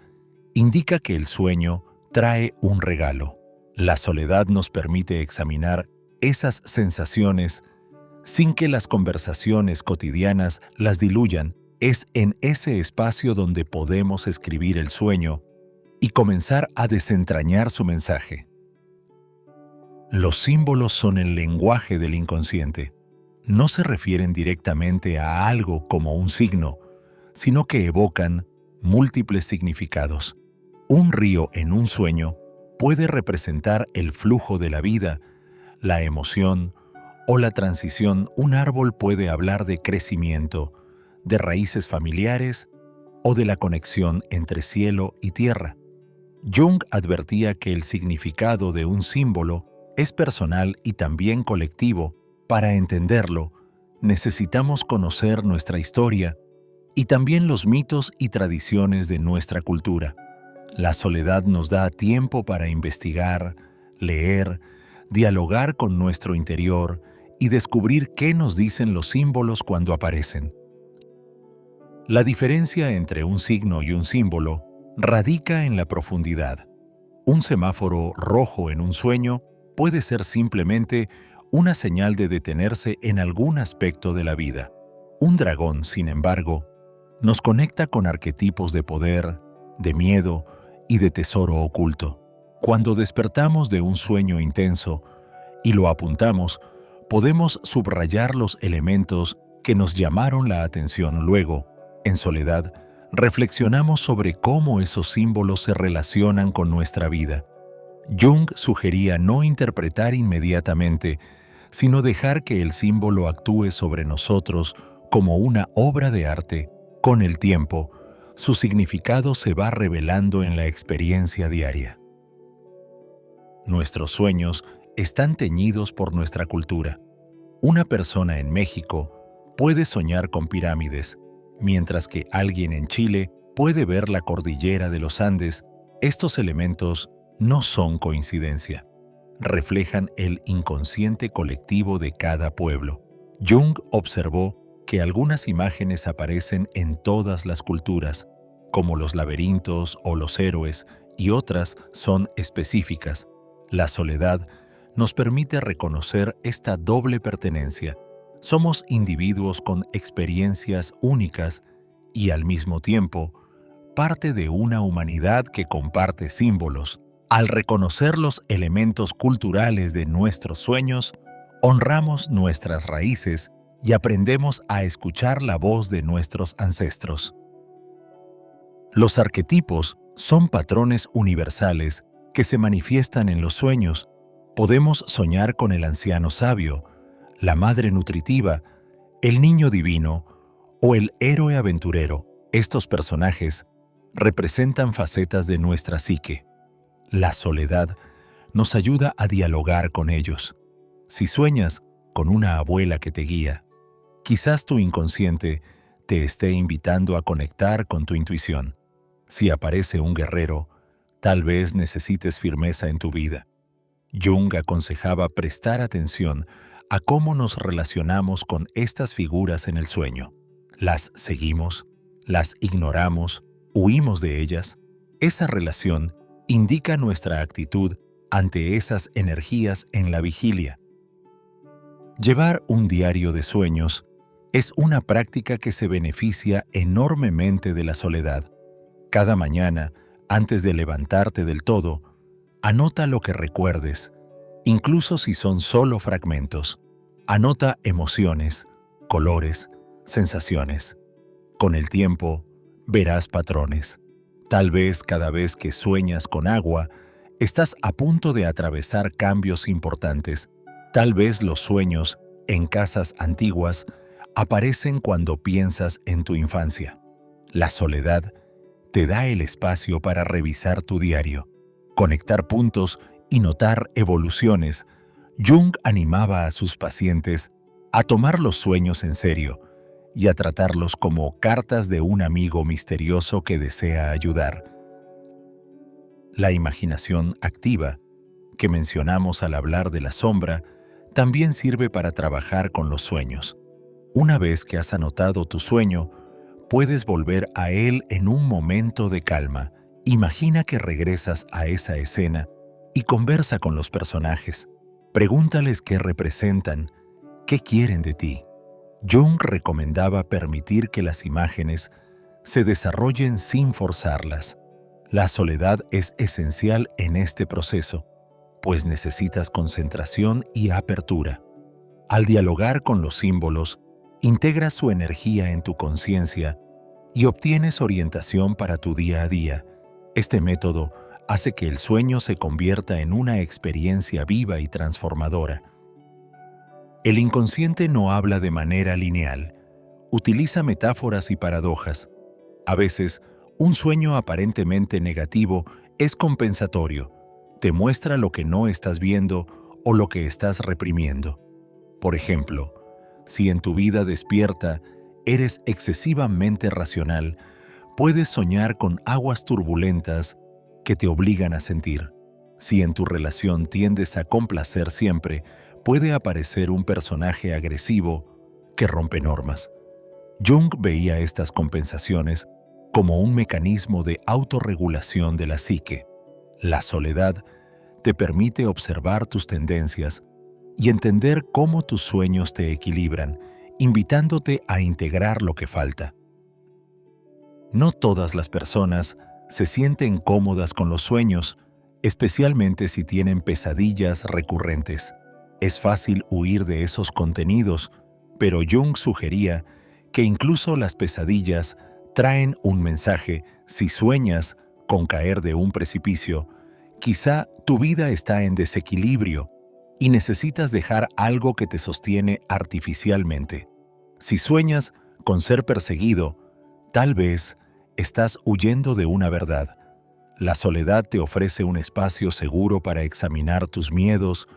indica que el sueño trae un regalo. La soledad nos permite examinar esas sensaciones sin que las conversaciones cotidianas las diluyan. Es en ese espacio donde podemos escribir el sueño y comenzar a desentrañar su mensaje. Los símbolos son el lenguaje del inconsciente. No se refieren directamente a algo como un signo, sino que evocan múltiples significados. Un río en un sueño puede representar el flujo de la vida, la emoción o la transición. Un árbol puede hablar de crecimiento, de raíces familiares o de la conexión entre cielo y tierra. Jung advertía que el significado de un símbolo es personal y también colectivo. Para entenderlo, necesitamos conocer nuestra historia y también los mitos y tradiciones de nuestra cultura. La soledad nos da tiempo para investigar, leer, dialogar con nuestro interior y descubrir qué nos dicen los símbolos cuando aparecen. La diferencia entre un signo y un símbolo radica en la profundidad. Un semáforo rojo en un sueño puede ser simplemente una señal de detenerse en algún aspecto de la vida. Un dragón, sin embargo, nos conecta con arquetipos de poder, de miedo y de tesoro oculto. Cuando despertamos de un sueño intenso y lo apuntamos, podemos subrayar los elementos que nos llamaron la atención. Luego, en soledad, reflexionamos sobre cómo esos símbolos se relacionan con nuestra vida. Jung sugería no interpretar inmediatamente, sino dejar que el símbolo actúe sobre nosotros como una obra de arte. Con el tiempo, su significado se va revelando en la experiencia diaria. Nuestros sueños están teñidos por nuestra cultura. Una persona en México puede soñar con pirámides, mientras que alguien en Chile puede ver la cordillera de los Andes. Estos elementos no son coincidencia. Reflejan el inconsciente colectivo de cada pueblo. Jung observó que algunas imágenes aparecen en todas las culturas, como los laberintos o los héroes, y otras son específicas. La soledad nos permite reconocer esta doble pertenencia. Somos individuos con experiencias únicas y, al mismo tiempo, parte de una humanidad que comparte símbolos. Al reconocer los elementos culturales de nuestros sueños, honramos nuestras raíces y aprendemos a escuchar la voz de nuestros ancestros. Los arquetipos son patrones universales que se manifiestan en los sueños. Podemos soñar con el anciano sabio, la madre nutritiva, el niño divino o el héroe aventurero. Estos personajes representan facetas de nuestra psique. La soledad nos ayuda a dialogar con ellos. Si sueñas con una abuela que te guía, quizás tu inconsciente te esté invitando a conectar con tu intuición. Si aparece un guerrero, tal vez necesites firmeza en tu vida. Jung aconsejaba prestar atención a cómo nos relacionamos con estas figuras en el sueño. ¿Las seguimos? ¿Las ignoramos? ¿Huimos de ellas? Esa relación indica nuestra actitud ante esas energías en la vigilia. Llevar un diario de sueños es una práctica que se beneficia enormemente de la soledad. Cada mañana, antes de levantarte del todo, anota lo que recuerdes, incluso si son solo fragmentos. Anota emociones, colores, sensaciones. Con el tiempo, verás patrones. Tal vez cada vez que sueñas con agua, estás a punto de atravesar cambios importantes. Tal vez los sueños en casas antiguas aparecen cuando piensas en tu infancia. La soledad te da el espacio para revisar tu diario, conectar puntos y notar evoluciones. Jung animaba a sus pacientes a tomar los sueños en serio y a tratarlos como cartas de un amigo misterioso que desea ayudar. La imaginación activa, que mencionamos al hablar de la sombra, también sirve para trabajar con los sueños. Una vez que has anotado tu sueño, puedes volver a él en un momento de calma. Imagina que regresas a esa escena y conversa con los personajes. Pregúntales qué representan, qué quieren de ti. Jung recomendaba permitir que las imágenes se desarrollen sin forzarlas. La soledad es esencial en este proceso, pues necesitas concentración y apertura. Al dialogar con los símbolos, integras su energía en tu conciencia y obtienes orientación para tu día a día. Este método hace que el sueño se convierta en una experiencia viva y transformadora. El inconsciente no habla de manera lineal, utiliza metáforas y paradojas. A veces, un sueño aparentemente negativo es compensatorio, te muestra lo que no estás viendo o lo que estás reprimiendo. Por ejemplo, si en tu vida despierta eres excesivamente racional, puedes soñar con aguas turbulentas que te obligan a sentir. Si en tu relación tiendes a complacer siempre, puede aparecer un personaje agresivo que rompe normas. Jung veía estas compensaciones como un mecanismo de autorregulación de la psique. La soledad te permite observar tus tendencias y entender cómo tus sueños te equilibran, invitándote a integrar lo que falta. No todas las personas se sienten cómodas con los sueños, especialmente si tienen pesadillas recurrentes. Es fácil huir de esos contenidos, pero Jung sugería que incluso las pesadillas traen un mensaje. Si sueñas con caer de un precipicio, quizá tu vida está en desequilibrio y necesitas dejar algo que te sostiene artificialmente. Si sueñas con ser perseguido, tal vez estás huyendo de una verdad. La soledad te ofrece un espacio seguro para examinar tus miedos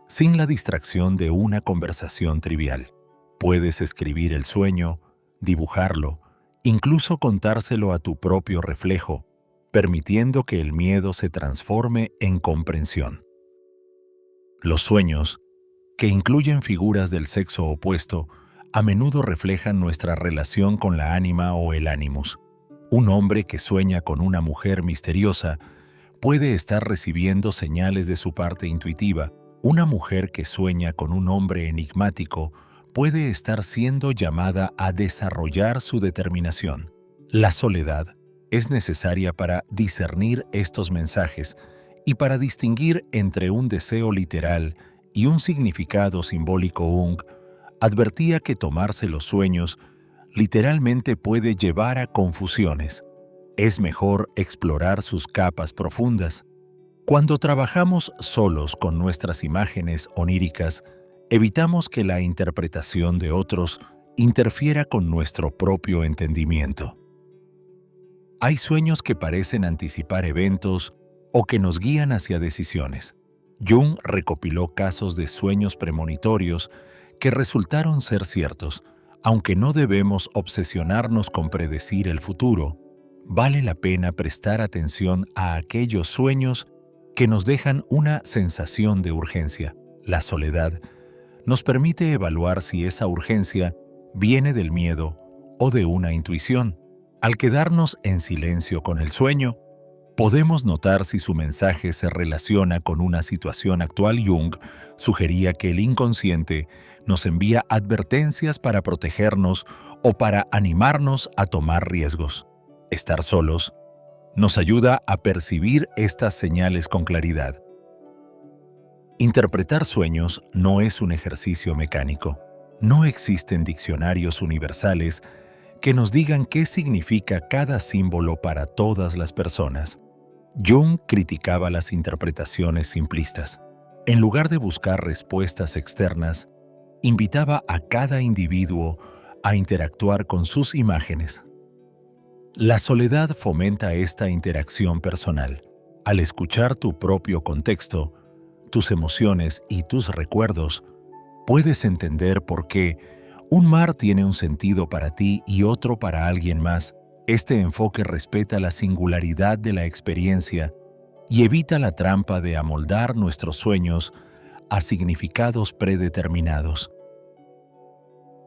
sin la distracción de una conversación trivial. Puedes escribir el sueño, dibujarlo, incluso contárselo a tu propio reflejo, permitiendo que el miedo se transforme en comprensión. Los sueños, que incluyen figuras del sexo opuesto, a menudo reflejan nuestra relación con la ánima o el ánimus. Un hombre que sueña con una mujer misteriosa puede estar recibiendo señales de su parte intuitiva. Una mujer que sueña con un hombre enigmático puede estar siendo llamada a desarrollar su determinación. La soledad es necesaria para discernir estos mensajes y para distinguir entre un deseo literal y un significado simbólico. Jung advertía que tomarse los sueños literalmente puede llevar a confusiones. Es mejor explorar sus capas profundas. Cuando trabajamos solos con nuestras imágenes oníricas, evitamos que la interpretación de otros interfiera con nuestro propio entendimiento. Hay sueños que parecen anticipar eventos o que nos guían hacia decisiones. Jung recopiló casos de sueños premonitorios que resultaron ser ciertos. Aunque no debemos obsesionarnos con predecir el futuro, vale la pena prestar atención a aquellos sueños que nos dejan una sensación de urgencia. La soledad nos permite evaluar si esa urgencia viene del miedo o de una intuición. Al quedarnos en silencio con el sueño, podemos notar si su mensaje se relaciona con una situación actual. Jung sugería que el inconsciente nos envía advertencias para protegernos o para animarnos a tomar riesgos. Estar solos nos ayuda a percibir estas señales con claridad. Interpretar sueños no es un ejercicio mecánico. No existen diccionarios universales que nos digan qué significa cada símbolo para todas las personas. Jung criticaba las interpretaciones simplistas. En lugar de buscar respuestas externas, invitaba a cada individuo a interactuar con sus imágenes. La soledad fomenta esta interacción personal. Al escuchar tu propio contexto, tus emociones y tus recuerdos, puedes entender por qué un mar tiene un sentido para ti y otro para alguien más. Este enfoque respeta la singularidad de la experiencia y evita la trampa de amoldar nuestros sueños a significados predeterminados.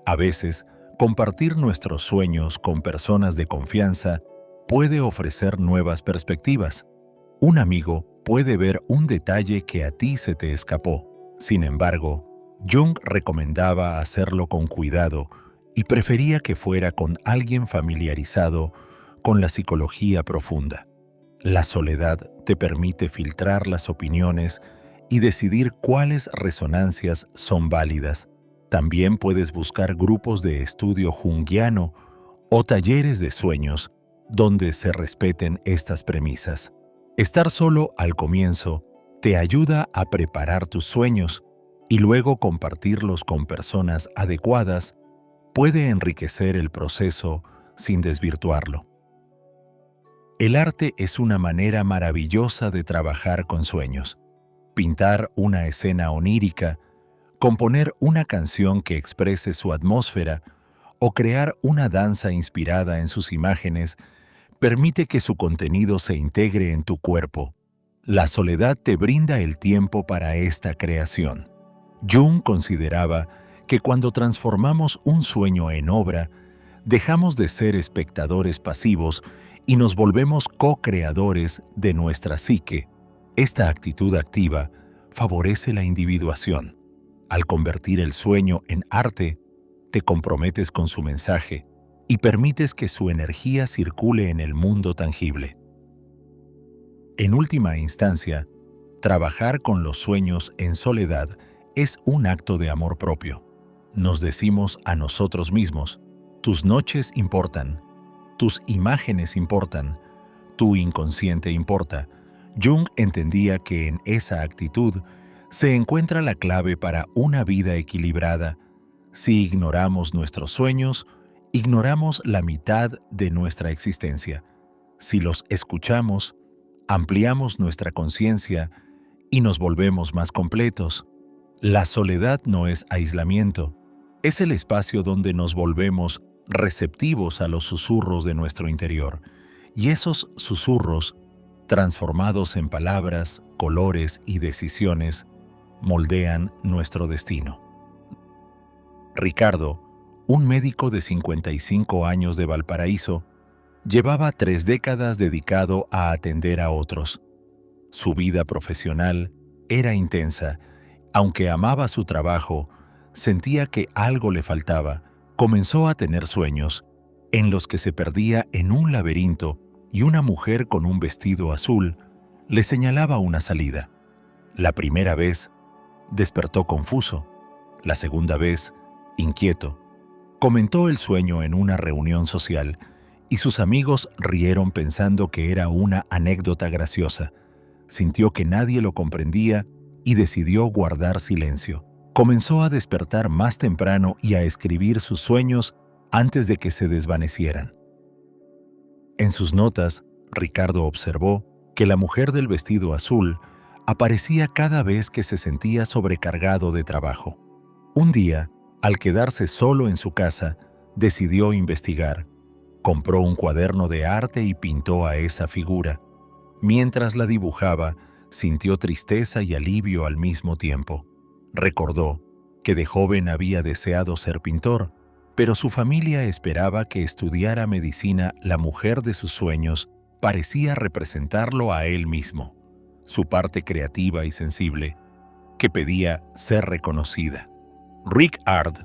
A veces, compartir nuestros sueños con personas de confianza puede ofrecer nuevas perspectivas. Un amigo puede ver un detalle que a ti se te escapó. Sin embargo, Jung recomendaba hacerlo con cuidado y prefería que fuera con alguien familiarizado con la psicología profunda. La soledad te permite filtrar las opiniones y decidir cuáles resonancias son válidas. También puedes buscar grupos de estudio junguiano o talleres de sueños donde se respeten estas premisas. Estar solo al comienzo te ayuda a preparar tus sueños y luego compartirlos con personas adecuadas puede enriquecer el proceso sin desvirtuarlo. El arte es una manera maravillosa de trabajar con sueños. Pintar una escena onírica, componer una canción que exprese su atmósfera o crear una danza inspirada en sus imágenes permite que su contenido se integre en tu cuerpo. La soledad te brinda el tiempo para esta creación. Jung consideraba que cuando transformamos un sueño en obra, dejamos de ser espectadores pasivos y nos volvemos co-creadores de nuestra psique. Esta actitud activa favorece la individuación. Al convertir el sueño en arte, te comprometes con su mensaje y permites que su energía circule en el mundo tangible. En última instancia, trabajar con los sueños en soledad es un acto de amor propio. Nos decimos a nosotros mismos, tus noches importan, tus imágenes importan, tu inconsciente importa. Jung entendía que en esa actitud se encuentra la clave para una vida equilibrada. Si ignoramos nuestros sueños, ignoramos la mitad de nuestra existencia. Si los escuchamos, ampliamos nuestra conciencia y nos volvemos más completos. La soledad no es aislamiento, es el espacio donde nos volvemos receptivos a los susurros de nuestro interior, y esos susurros, transformados en palabras, colores y decisiones, moldean nuestro destino. Ricardo, un médico de 55 años de Valparaíso, llevaba 3 décadas dedicado a atender a otros. Su vida profesional era intensa. Aunque amaba su trabajo, sentía que algo le faltaba. Comenzó a tener sueños, en los que se perdía en un laberinto y una mujer con un vestido azul le señalaba una salida. La primera vez, despertó confuso. La segunda vez, inquieto. Comentó el sueño en una reunión social y sus amigos rieron pensando que era una anécdota graciosa. Sintió que nadie lo comprendía y decidió guardar silencio. Comenzó a despertar más temprano y a escribir sus sueños antes de que se desvanecieran. En sus notas, Ricardo observó que la mujer del vestido azul aparecía cada vez que se sentía sobrecargado de trabajo. Un día, al quedarse solo en su casa, decidió investigar. Compró un cuaderno de arte y pintó a esa figura. Mientras la dibujaba, sintió tristeza y alivio al mismo tiempo. Recordó que de joven había deseado ser pintor, pero su familia esperaba que estudiara medicina. La mujer de sus sueños parecía representarlo a él mismo, su parte creativa y sensible, que pedía ser reconocida. Ricard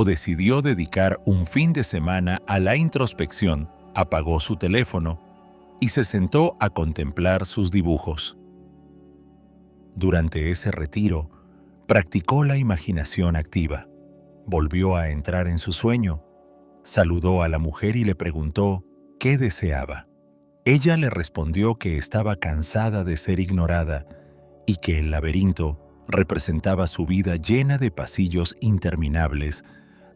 decidió dedicar un fin de semana a la introspección, apagó su teléfono y se sentó a contemplar sus dibujos. Durante ese retiro, practicó la imaginación activa. Volvió a entrar en su sueño, saludó a la mujer y le preguntó qué deseaba. Ella le respondió que estaba cansada de ser ignorada y que el laberinto representaba su vida llena de pasillos interminables.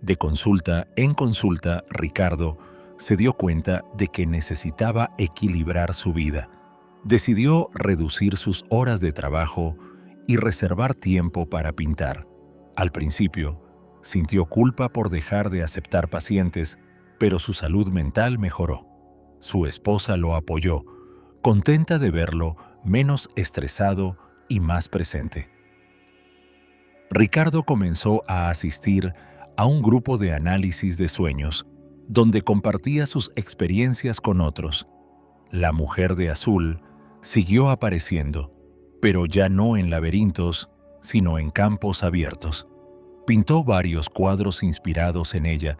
De consulta en consulta, Ricardo se dio cuenta de que necesitaba equilibrar su vida. Decidió reducir sus horas de trabajo y reservar tiempo para pintar. Al principio, sintió culpa por dejar de aceptar pacientes, pero su salud mental mejoró. Su esposa lo apoyó, contenta de verlo menos estresado y más presente. Ricardo comenzó a asistir a un grupo de análisis de sueños, donde compartía sus experiencias con otros. La mujer de azul siguió apareciendo, pero ya no en laberintos, sino en campos abiertos. Pintó varios cuadros inspirados en ella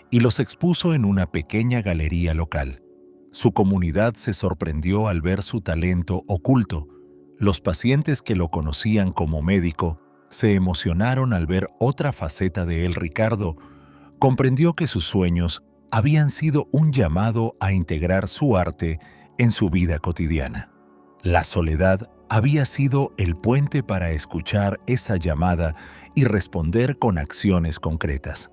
y los expuso en una pequeña galería local. Su comunidad se sorprendió al ver su talento oculto. Los pacientes que lo conocían como médico se emocionaron al ver otra faceta de él. Ricardo comprendió que sus sueños habían sido un llamado a integrar su arte en su vida cotidiana. La soledad había sido el puente para escuchar esa llamada y responder con acciones concretas.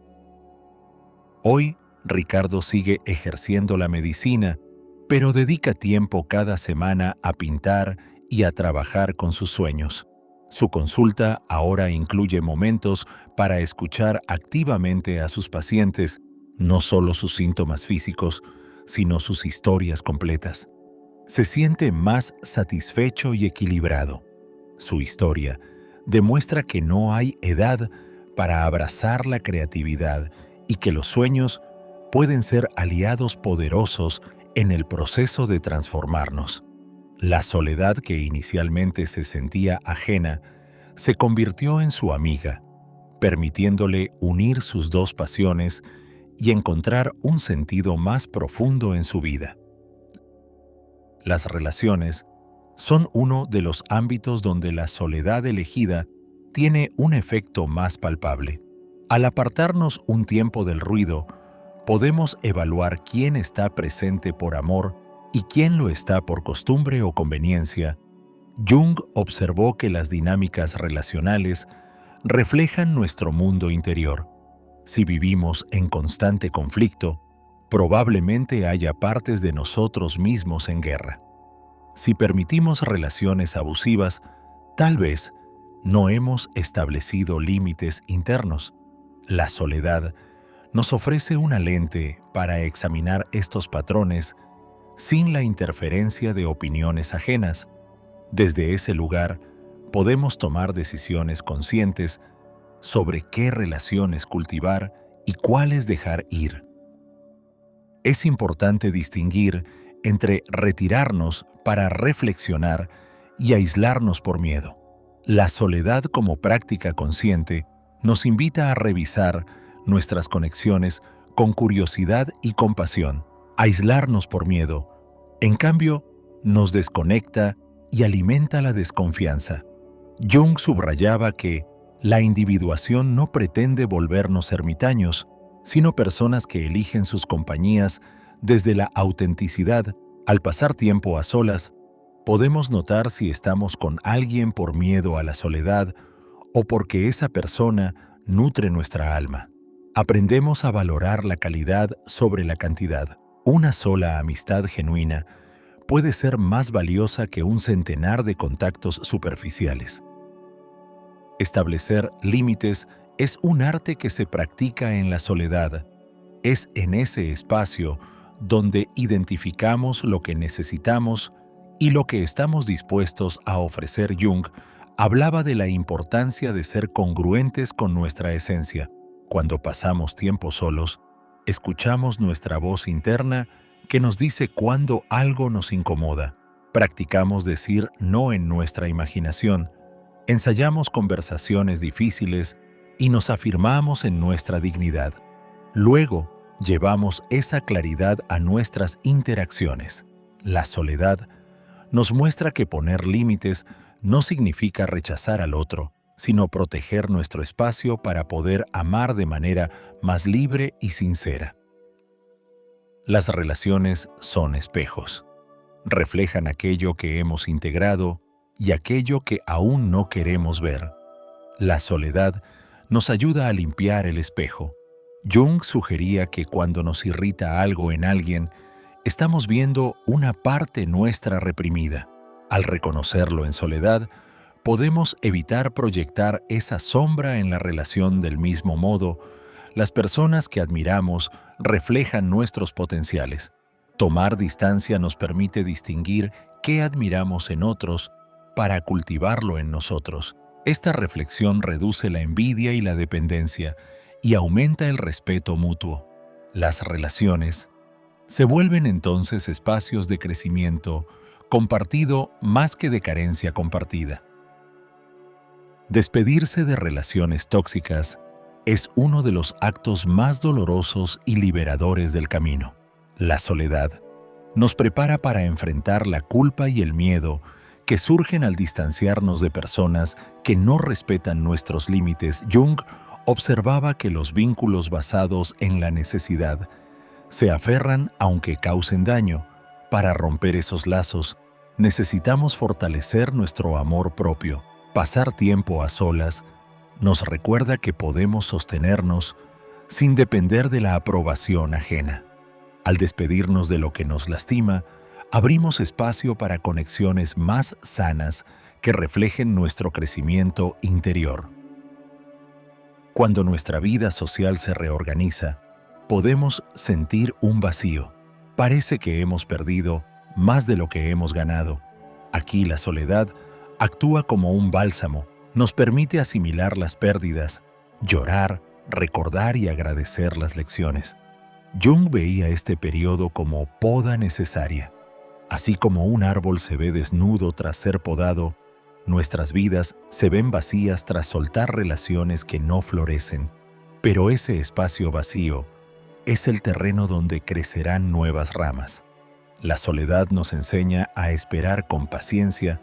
Hoy, Ricardo sigue ejerciendo la medicina, pero dedica tiempo cada semana a pintar y a trabajar con sus sueños. Su consulta ahora incluye momentos para escuchar activamente a sus pacientes, no solo sus síntomas físicos, sino sus historias completas. Se siente más satisfecho y equilibrado. Su historia demuestra que no hay edad para abrazar la creatividad y que los sueños pueden ser aliados poderosos en el proceso de transformarnos. La soledad que inicialmente se sentía ajena se convirtió en su amiga, permitiéndole unir sus dos pasiones y encontrar un sentido más profundo en su vida. Las relaciones son uno de los ámbitos donde la soledad elegida tiene un efecto más palpable. Al apartarnos un tiempo del ruido, podemos evaluar quién está presente por amor y quién lo está por costumbre o conveniencia. Jung observó que las dinámicas relacionales reflejan nuestro mundo interior. Si vivimos en constante conflicto, probablemente haya partes de nosotros mismos en guerra. Si permitimos relaciones abusivas, tal vez no hemos establecido límites internos. La soledad nos ofrece una lente para examinar estos patrones sin la interferencia de opiniones ajenas. Desde ese lugar, podemos tomar decisiones conscientes sobre qué relaciones cultivar y cuáles dejar ir. Es importante distinguir entre retirarnos para reflexionar y aislarnos por miedo. La soledad como práctica consciente nos invita a revisar nuestras conexiones con curiosidad y compasión. Aislarnos por miedo, en cambio, nos desconecta y alimenta la desconfianza. Jung subrayaba que la individuación no pretende volvernos ermitaños, sino personas que eligen sus compañías desde la autenticidad. Al pasar tiempo a solas, podemos notar si estamos con alguien por miedo a la soledad o porque esa persona nutre nuestra alma. Aprendemos a valorar la calidad sobre la cantidad. Una sola amistad genuina puede ser más valiosa que un centenar de contactos superficiales. Establecer límites es un arte que se practica en la soledad. Es en ese espacio donde identificamos lo que necesitamos y lo que estamos dispuestos a ofrecer. Jung Hablaba de la importancia de ser congruentes con nuestra esencia. Cuando pasamos tiempo solos, escuchamos nuestra voz interna que nos dice cuando algo nos incomoda. Practicamos decir no en nuestra imaginación, ensayamos conversaciones difíciles y nos afirmamos en nuestra dignidad. Luego, llevamos esa claridad a nuestras interacciones. La soledad nos muestra que poner límites no significa rechazar al otro, sino proteger nuestro espacio para poder amar de manera más libre y sincera. Las relaciones son espejos. Reflejan aquello que hemos integrado y aquello que aún no queremos ver. La soledad nos ayuda a limpiar el espejo. Jung sugería que cuando nos irrita algo en alguien, estamos viendo una parte nuestra reprimida. Al reconocerlo en soledad, podemos evitar proyectar esa sombra en la relación. Del mismo modo, las personas que admiramos reflejan nuestros potenciales. Tomar distancia nos permite distinguir qué admiramos en otros para cultivarlo en nosotros. Esta reflexión reduce la envidia y la dependencia y aumenta el respeto mutuo. Las relaciones se vuelven entonces espacios de crecimiento compartido más que de carencia compartida. Despedirse de relaciones tóxicas es uno de los actos más dolorosos y liberadores del camino. La soledad nos prepara para enfrentar la culpa y el miedo que surgen al distanciarnos de personas que no respetan nuestros límites. Jung observaba que los vínculos basados en la necesidad se aferran aunque causen daño. Para romper esos lazos, necesitamos fortalecer nuestro amor propio. Pasar tiempo a solas nos recuerda que podemos sostenernos sin depender de la aprobación ajena. Al despedirnos de lo que nos lastima, abrimos espacio para conexiones más sanas que reflejen nuestro crecimiento interior. Cuando nuestra vida social se reorganiza, podemos sentir un vacío. Parece que hemos perdido más de lo que hemos ganado. Aquí la soledad actúa como un bálsamo, nos permite asimilar las pérdidas, llorar, recordar y agradecer las lecciones. Jung veía este periodo como poda necesaria. Así como un árbol se ve desnudo tras ser podado, nuestras vidas se ven vacías tras soltar relaciones que no florecen. Pero ese espacio vacío es el terreno donde crecerán nuevas ramas. La soledad nos enseña a esperar con paciencia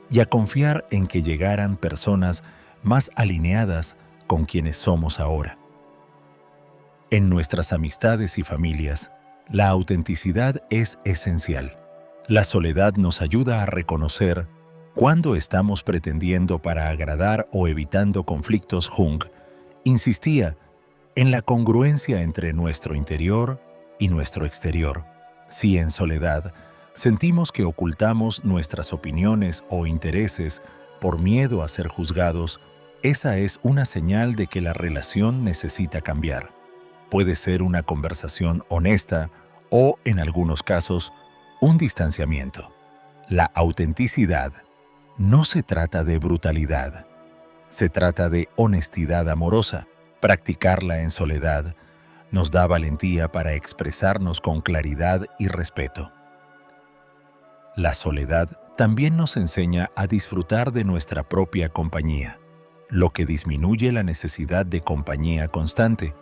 y a confiar en que llegarán personas más alineadas con quienes somos ahora. En nuestras amistades y familias, la autenticidad es esencial. La soledad nos ayuda a reconocer cuándo estamos pretendiendo para agradar o evitando conflictos. Jung insistía en la congruencia entre nuestro interior y nuestro exterior. Si en soledad sentimos que ocultamos nuestras opiniones o intereses por miedo a ser juzgados, esa es una señal de que la relación necesita cambiar. Puede ser una conversación honesta o, en algunos casos, un distanciamiento. La autenticidad no se trata de brutalidad, se trata de honestidad amorosa. Practicarla en soledad nos da valentía para expresarnos con claridad y respeto. La soledad también nos enseña a disfrutar de nuestra propia compañía, lo que disminuye la necesidad de compañía constante.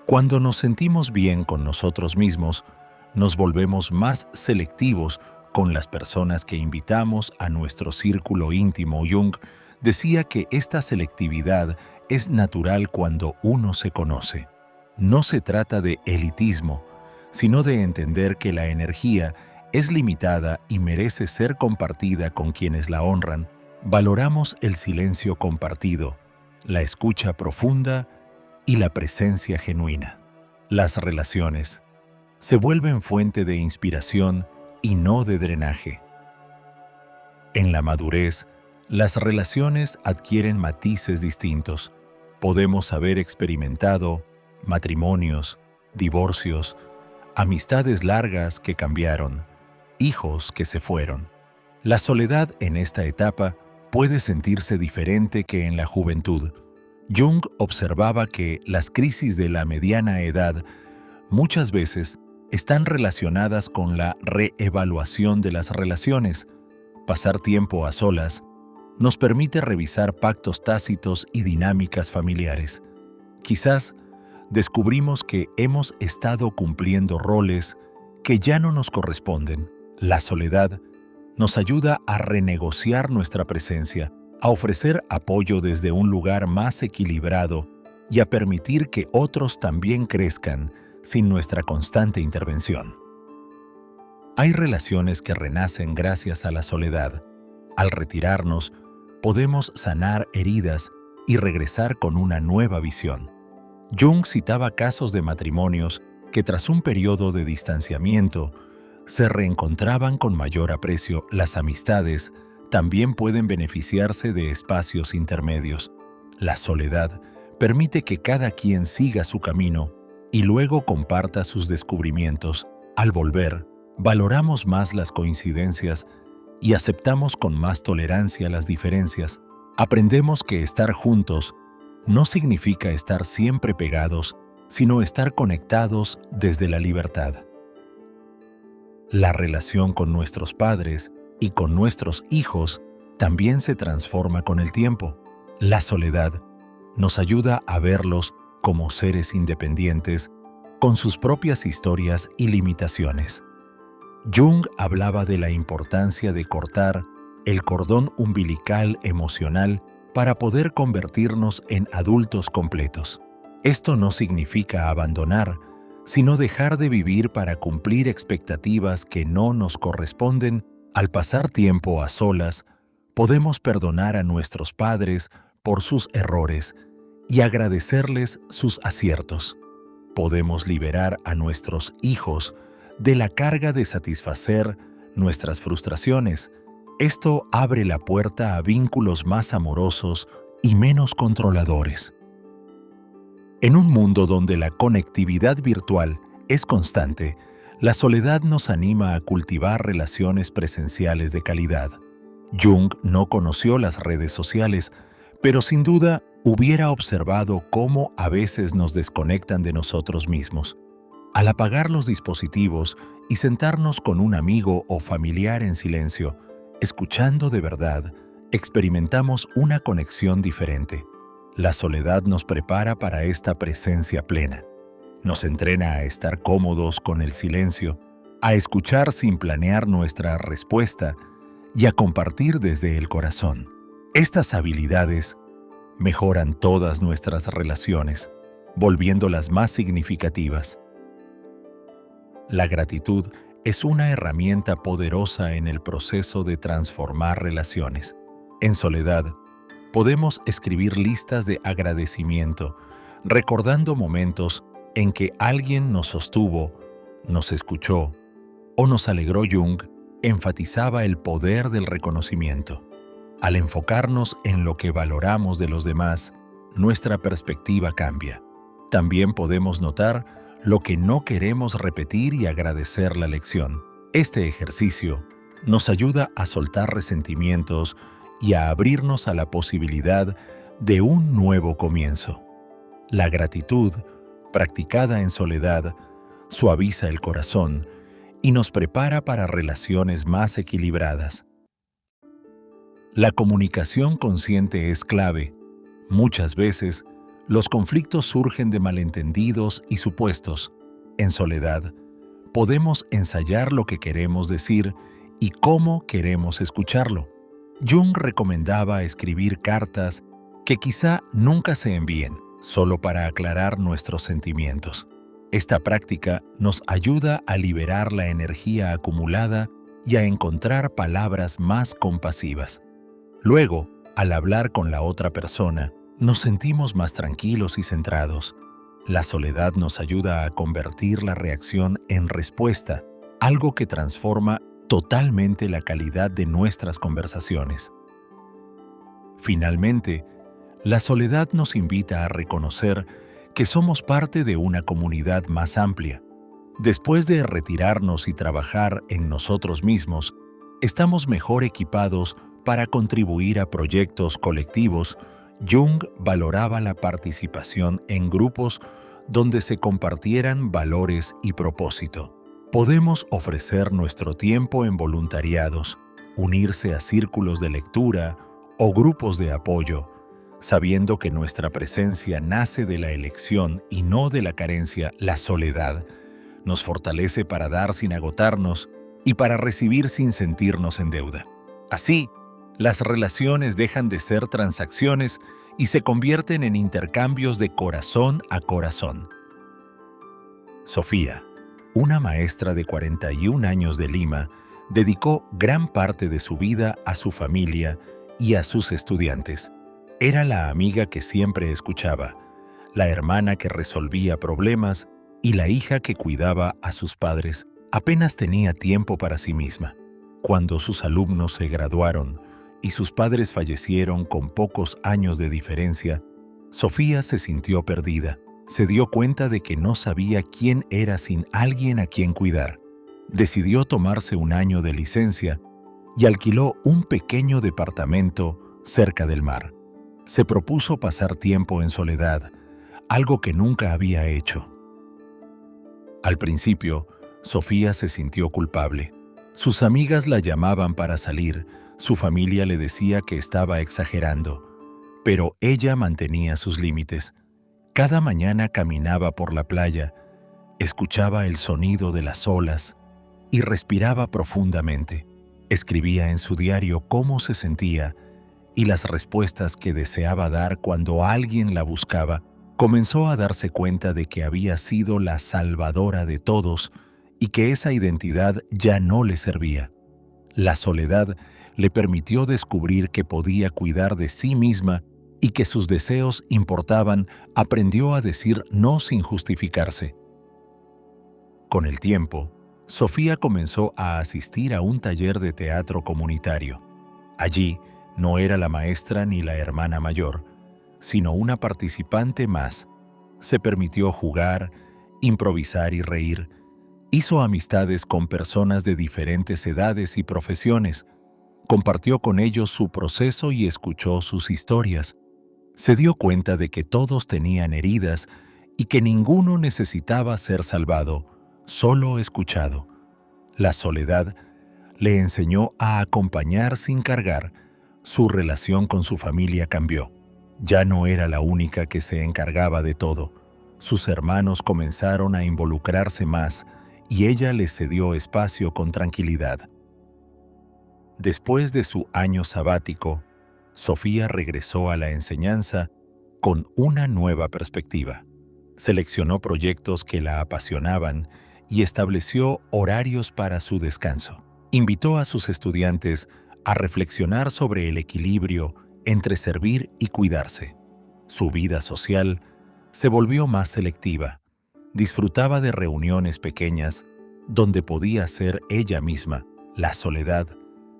Cuando nos sentimos bien con nosotros mismos, nos volvemos más selectivos con las personas que invitamos a nuestro círculo íntimo. Jung decía que esta selectividad es natural cuando uno se conoce. No se trata de elitismo, sino de entender que la energía es limitada y merece ser compartida con quienes la honran. Valoramos el silencio compartido, la escucha profunda y la presencia genuina. Las relaciones se vuelven fuente de inspiración y no de drenaje. En la madurez, las relaciones adquieren matices distintos. Podemos haber experimentado matrimonios, divorcios, amistades largas que cambiaron, hijos que se fueron. La soledad en esta etapa puede sentirse diferente que en la juventud. Jung observaba que las crisis de la mediana edad muchas veces están relacionadas con la reevaluación de las relaciones. Pasar tiempo a solas nos permite revisar pactos tácitos y dinámicas familiares. Quizás descubrimos que hemos estado cumpliendo roles que ya no nos corresponden. La soledad nos ayuda a renegociar nuestra presencia, a ofrecer apoyo desde un lugar más equilibrado y a permitir que otros también crezcan sin nuestra constante intervención. Hay relaciones que renacen gracias a la soledad. Al retirarnos, podemos sanar heridas y regresar con una nueva visión. Jung citaba casos de matrimonios que tras un periodo de distanciamiento se reencontraban con mayor aprecio. Las amistades también pueden beneficiarse de espacios intermedios. La soledad permite que cada quien siga su camino y luego comparta sus descubrimientos. Al volver, valoramos más las coincidencias y aceptamos con más tolerancia las diferencias. Aprendemos que estar juntos no significa estar siempre pegados, sino estar conectados desde la libertad. La relación con nuestros padres y con nuestros hijos también se transforma con el tiempo. La soledad nos ayuda a verlos como seres independientes, con sus propias historias y limitaciones. Jung hablaba de la importancia de cortar el cordón umbilical emocional para poder convertirnos en adultos completos. Esto no significa abandonar, sino dejar de vivir para cumplir expectativas que no nos corresponden. Al pasar tiempo a solas, podemos perdonar a nuestros padres por sus errores y agradecerles sus aciertos. Podemos liberar a nuestros hijos de la carga de satisfacer nuestras frustraciones. Esto abre la puerta a vínculos más amorosos y menos controladores. En un mundo donde la conectividad virtual es constante, la soledad nos anima a cultivar relaciones presenciales de calidad. Jung no conoció las redes sociales, pero sin duda hubiera observado cómo a veces nos desconectan de nosotros mismos. Al apagar los dispositivos y sentarnos con un amigo o familiar en silencio, escuchando de verdad, experimentamos una conexión diferente. La soledad nos prepara para esta presencia plena. Nos entrena a estar cómodos con el silencio, a escuchar sin planear nuestra respuesta y a compartir desde el corazón. Estas habilidades mejoran todas nuestras relaciones, volviéndolas más significativas. La gratitud es una herramienta poderosa en el proceso de transformar relaciones. En soledad, podemos escribir listas de agradecimiento, recordando momentos en que alguien nos sostuvo, nos escuchó o nos alegró. Jung enfatizaba el poder del reconocimiento. Al enfocarnos en lo que valoramos de los demás, nuestra perspectiva cambia. También podemos notar lo que no queremos repetir y agradecer la lección. Este ejercicio nos ayuda a soltar resentimientos y a abrirnos a la posibilidad de un nuevo comienzo. La gratitud, practicada en soledad, suaviza el corazón y nos prepara para relaciones más equilibradas. La comunicación consciente es clave. Muchas veces, los conflictos surgen de malentendidos y supuestos. En soledad, podemos ensayar lo que queremos decir y cómo queremos escucharlo. Jung recomendaba escribir cartas que quizá nunca se envíen, solo para aclarar nuestros sentimientos. Esta práctica nos ayuda a liberar la energía acumulada y a encontrar palabras más compasivas. Luego, al hablar con la otra persona, nos sentimos más tranquilos y centrados. La soledad nos ayuda a convertir la reacción en respuesta, algo que transforma totalmente la calidad de nuestras conversaciones. Finalmente, la soledad nos invita a reconocer que somos parte de una comunidad más amplia. Después de retirarnos y trabajar en nosotros mismos, estamos mejor equipados para contribuir a proyectos colectivos, Jung valoraba la participación en grupos donde se compartieran valores y propósito. Podemos ofrecer nuestro tiempo en voluntariados, unirse a círculos de lectura o grupos de apoyo, sabiendo que nuestra presencia nace de la elección y no de la carencia. La soledad nos fortalece para dar sin agotarnos y para recibir sin sentirnos en deuda. Así, las relaciones dejan de ser transacciones y se convierten en intercambios de corazón a corazón. Sofía, una maestra de 41 años de Lima, dedicó gran parte de su vida a su familia y a sus estudiantes. Era la amiga que siempre escuchaba, la hermana que resolvía problemas y la hija que cuidaba a sus padres. Apenas tenía tiempo para sí misma. Cuando sus alumnos se graduaron y sus padres fallecieron con pocos años de diferencia, Sofía se sintió perdida. Se dio cuenta de que no sabía quién era sin alguien a quien cuidar. Decidió tomarse un año de licencia y alquiló un pequeño departamento cerca del mar. Se propuso pasar tiempo en soledad, algo que nunca había hecho. Al principio, Sofía se sintió culpable. Sus amigas la llamaban para salir, su familia le decía que estaba exagerando, pero ella mantenía sus límites. Cada mañana caminaba por la playa, escuchaba el sonido de las olas y respiraba profundamente. Escribía en su diario cómo se sentía y las respuestas que deseaba dar cuando alguien la buscaba. Comenzó a darse cuenta de que había sido la salvadora de todos y que esa identidad ya no le servía. La soledad le permitió descubrir que podía cuidar de sí misma y que sus deseos importaban. Aprendió a decir no sin justificarse. Con el tiempo, Sofía comenzó a asistir a un taller de teatro comunitario. Allí no era la maestra ni la hermana mayor, sino una participante más. Se permitió jugar, improvisar y reír. Hizo amistades con personas de diferentes edades y profesiones. Compartió con ellos su proceso y escuchó sus historias. Se dio cuenta de que todos tenían heridas y que ninguno necesitaba ser salvado, solo escuchado. La soledad le enseñó a acompañar sin cargar. Su relación con su familia cambió. Ya no era la única que se encargaba de todo. Sus hermanos comenzaron a involucrarse más y ella les cedió espacio con tranquilidad. Después de su año sabático, Sofía regresó a la enseñanza con una nueva perspectiva. Seleccionó proyectos que la apasionaban y estableció horarios para su descanso. Invitó a sus estudiantes a reflexionar sobre el equilibrio entre servir y cuidarse. Su vida social se volvió más selectiva. Disfrutaba de reuniones pequeñas donde podía ser ella misma. La soledad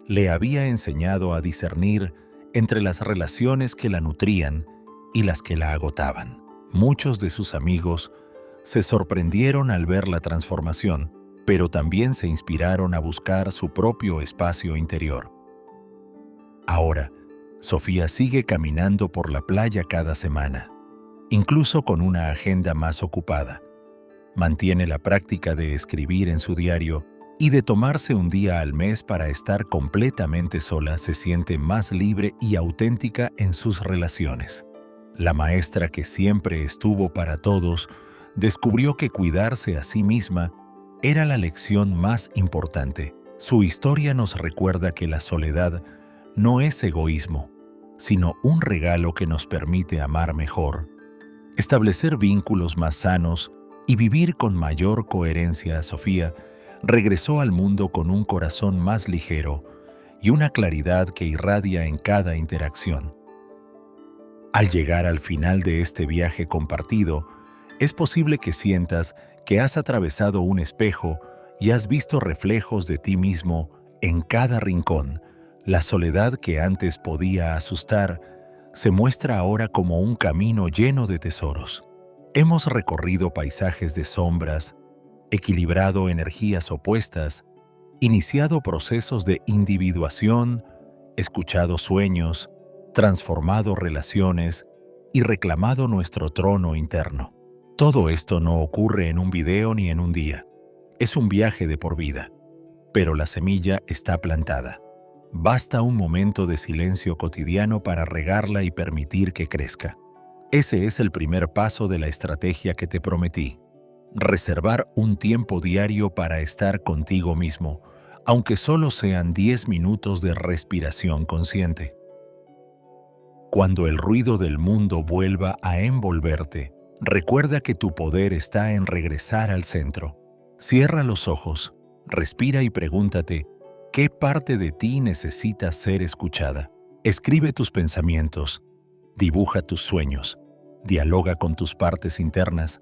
le había enseñado a discernir entre las relaciones que la nutrían y las que la agotaban. Muchos de sus amigos se sorprendieron al ver la transformación, pero también se inspiraron a buscar su propio espacio interior. Ahora, Sofía sigue caminando por la playa cada semana, incluso con una agenda más ocupada. Mantiene la práctica de escribir en su diario y de tomarse un día al mes para estar completamente sola. Se siente más libre y auténtica en sus relaciones. La maestra que siempre estuvo para todos descubrió que cuidarse a sí misma era la lección más importante. Su historia nos recuerda que la soledad no es egoísmo, sino un regalo que nos permite amar mejor, establecer vínculos más sanos y vivir con mayor coherencia. Sofía regresó al mundo con un corazón más ligero y una claridad que irradia en cada interacción. Al llegar al final de este viaje compartido, es posible que sientas que has atravesado un espejo y has visto reflejos de ti mismo en cada rincón. La soledad que antes podía asustar se muestra ahora como un camino lleno de tesoros. Hemos recorrido paisajes de sombras, equilibrado energías opuestas, iniciado procesos de individuación escuchado sueños, transformado relaciones y reclamado nuestro trono interno. Todo esto no ocurre en un video ni en un día. Es un viaje de por vida. Pero la semilla está plantada. Basta un momento de silencio cotidiano para regarla y permitir que crezca. Ese es el primer paso de la estrategia que te prometí. Reservar un tiempo diario para estar contigo mismo, aunque solo sean 10 minutos de respiración consciente. Cuando el ruido del mundo vuelva a envolverte, recuerda que tu poder está en regresar al centro. Cierra los ojos, respira y pregúntate, ¿qué parte de ti necesita ser escuchada? Escribe tus pensamientos, dibuja tus sueños, dialoga con tus partes internas.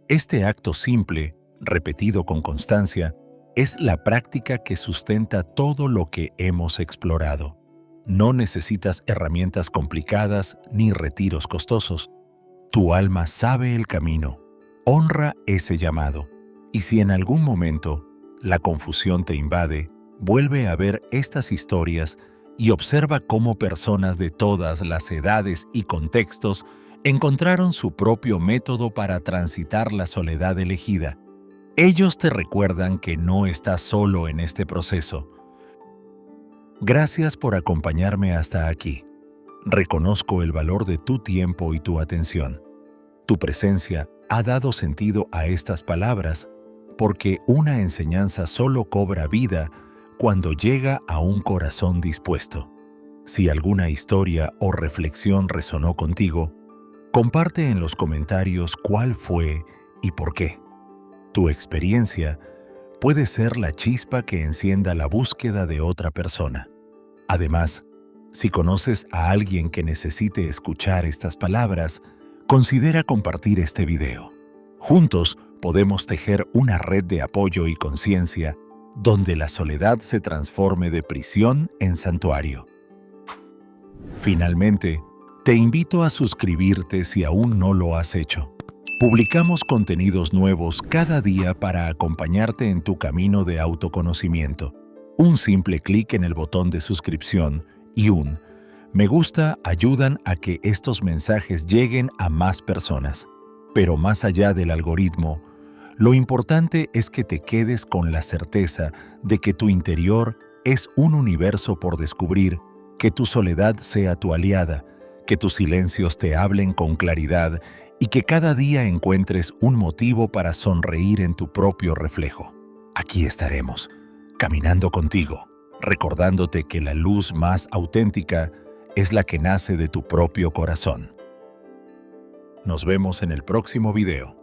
Este acto simple, repetido con constancia, es la práctica que sustenta todo lo que hemos explorado. No necesitas herramientas complicadas ni retiros costosos. Tu alma sabe el camino. Honra ese llamado. Y si en algún momento la confusión te invade, vuelve a ver estas historias y observa cómo personas de todas las edades y contextos encontraron su propio método para transitar la soledad elegida. Ellos te recuerdan que no estás solo en este proceso. Gracias por acompañarme hasta aquí. Reconozco el valor de tu tiempo y tu atención. Tu presencia ha dado sentido a estas palabras porque una enseñanza solo cobra vida cuando llega a un corazón dispuesto. Si alguna historia o reflexión resonó contigo, comparte en los comentarios cuál fue y por qué. Tu experiencia puede ser la chispa que encienda la búsqueda de otra persona. Además, si conoces a alguien que necesite escuchar estas palabras, considera compartir este video. Juntos podemos tejer una red de apoyo y conciencia donde la soledad se transforme de prisión en santuario. Finalmente, te invito a suscribirte si aún no lo has hecho. Publicamos contenidos nuevos cada día para acompañarte en tu camino de autoconocimiento. Un simple clic en el botón de suscripción y un me gusta ayudan a que estos mensajes lleguen a más personas. Pero más allá del algoritmo, lo importante es que te quedes con la certeza de que tu interior es un universo por descubrir, que tu soledad sea tu aliada, que tus silencios te hablen con claridad y que cada día encuentres un motivo para sonreír en tu propio reflejo. Aquí estaremos, caminando contigo, recordándote que la luz más auténtica es la que nace de tu propio corazón. Nos vemos en el próximo video.